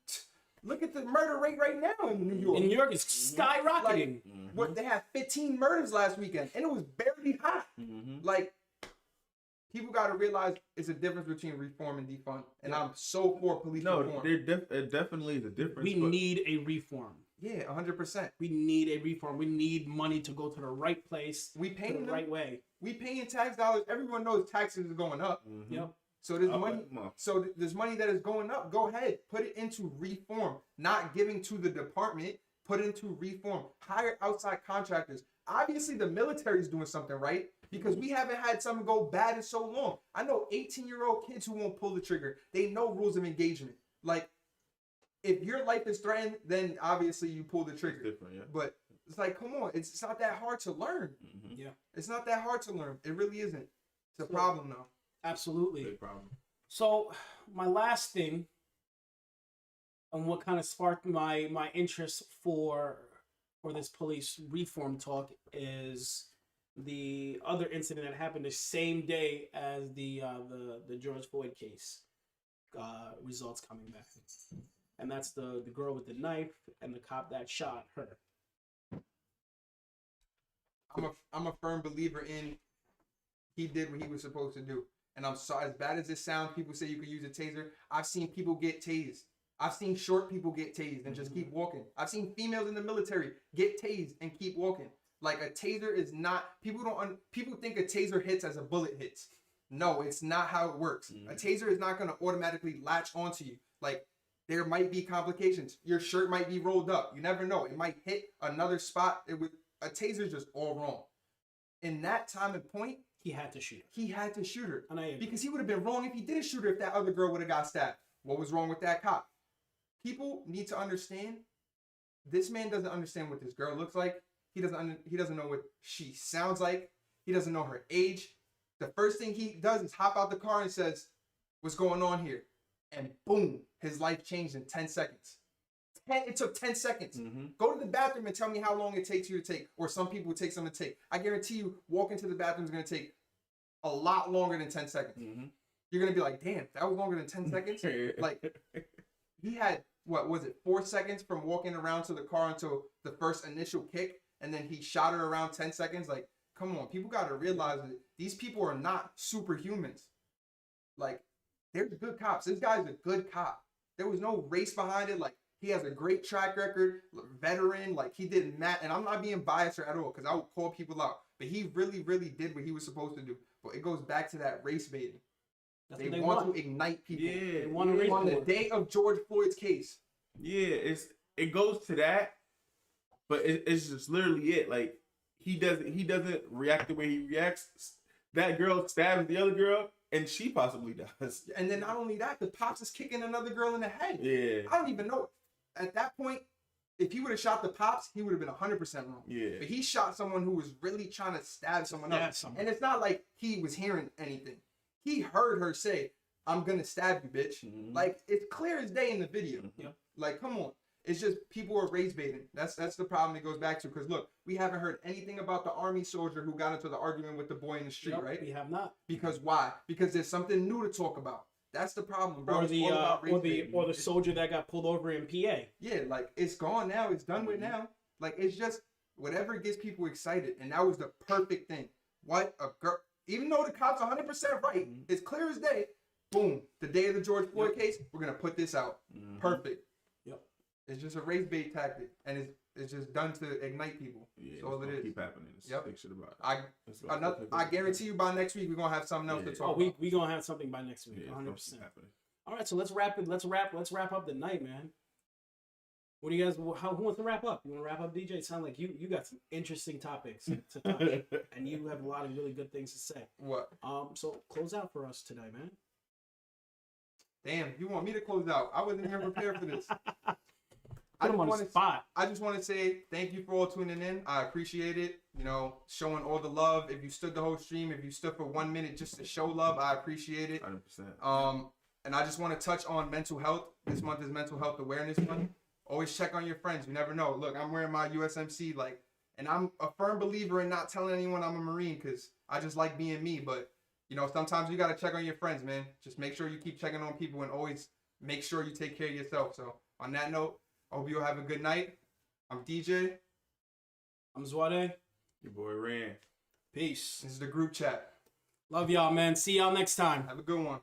Look at the murder rate right now in New York. In New York, it's skyrocketing. What, they had 15 murders last weekend, and it was barely hot. Like, people got to realize it's a difference between reform and defund. And I'm so for police reform. No, it definitely is a difference. We need a reform. Yeah, 100%. We need a reform. We need money to go to the right place. We paying the them right way. We paying tax dollars. Everyone knows taxes are going up. Yep. So there's money. So there's money that is going up. Go ahead, put it into reform. Not giving to the department. Put it into reform. Hire outside contractors. Obviously, the military is doing something right because we haven't had something go bad in so long. I know 18-year-old kids who won't pull the trigger. They know rules of engagement. Like, if your life is threatened, then obviously you pull the trigger. It's different, yeah. But it's like, come on, it's not that hard to learn. Yeah, it's not that hard to learn. It really isn't. It's a problem, though. Absolutely. Big problem. So my last thing, and what kind of sparked my interest for this police reform talk, is the other incident that happened the same day as the George Floyd case results coming back. And that's the girl with the knife and the cop that shot her. I'm a firm believer in he did what he was supposed to do. And I'm sorry, as bad as it sounds, people say you could use a taser. I've seen people get tased. I've seen short people get tased and just keep walking. I've seen females in the military get tased and keep walking. Like, a taser is not, people think a taser hits as a bullet hits. No, it's not how it works. A taser is not going to automatically latch onto you. Like, there might be complications. Your shirt might be rolled up. You never know. It might hit another spot. A taser's just all wrong. In that time and point, he had to shoot her. He had to shoot her. And because he would have been wrong if he didn't shoot her if that other girl would have got stabbed. What was wrong with that cop? People need to understand, this man doesn't understand what this girl looks like. He doesn't know what she sounds like. He doesn't know her age. The first thing he does is hop out the car and says, "What's going on here?" And boom, his life changed in 10 seconds. It took 10 seconds. Go to the bathroom and tell me how long it takes you to take, or some people it takes them to take. I guarantee you, walking to the bathroom is going to take a lot longer than 10 seconds. You're going to be like, damn, that was longer than 10 seconds? Like, he had, what was it, 4 seconds from walking around to the car until the first initial kick, and then he shot her around 10 seconds? Like, come on, people got to realize that these people are not superhumans. Like, they're good cops. This guy's a good cop. There was no race behind it. Like, he has a great track record, veteran. Like, he did and I'm not being biased at all because I would call people out. But he really, really did what he was supposed to do. But it goes back to that race baiting. They want to ignite people. Yeah, they want to race on the day of George Floyd's case. Yeah, it goes to that, but it's just literally it. Like, he doesn't react the way he reacts. That girl stabs the other girl, and she possibly does. And then not only that, the pops is kicking another girl in the head. Yeah, I don't even know. At that point, if he would have shot the pops, he would have been 100% wrong. Yeah. But he shot someone who was really trying to stab someone else. And it's not like he was hearing anything. He heard her say, "I'm going to stab you, bitch." Like, it's clear as day in the video. Like, come on. It's just people are race baiting. That's the problem it goes back to. Because, look, we haven't heard anything about the army soldier who got into the argument with the boy in the street, right? We have not. Because why? Because there's something new to talk about. That's the problem, bro. Or the soldier that got pulled over in PA. Yeah, like, it's gone now. It's done with now. Like, it's just whatever gets people excited, and that was the perfect thing. What a girl! Even though the cops 100% right, it's clear as day. Boom! The day of the George Floyd case, we're gonna put this out. Perfect. Yep. It's just a race bait tactic, and it's just done to ignite people. Yeah, that's all it is. Keep happening. Yep. Shit about it. I guarantee you by next week we're gonna have something else to talk about. We gonna have something by next week. 100%. All right, so let's wrap it. Let's wrap up the night, man. What do you guys? Who wants to wrap up? You want to wrap up, DJ? It sounds like you got some interesting topics to touch, and you have a lot of really good things to say. What? So close out for us today, man. Damn, you want me to close out? I wasn't even prepared for this. I just want to say thank you for all tuning in. I appreciate it. You know, showing all the love. If you stood the whole stream, if you stood for 1 minute just to show love, I appreciate it. 100%. And I just want to touch on mental health. This month is Mental Health Awareness Month. Always check on your friends. You never know. Look, I'm wearing my USMC, and I'm a firm believer in not telling anyone I'm a Marine because I just like being me. But, you know, sometimes you got to check on your friends, man. Just make sure you keep checking on people and always make sure you take care of yourself. So on that note, I hope you all have a good night. I'm DJ. I'm Zwade. Your boy Ran. Peace. This is the group chat. Love y'all, man. See y'all next time. Have a good one.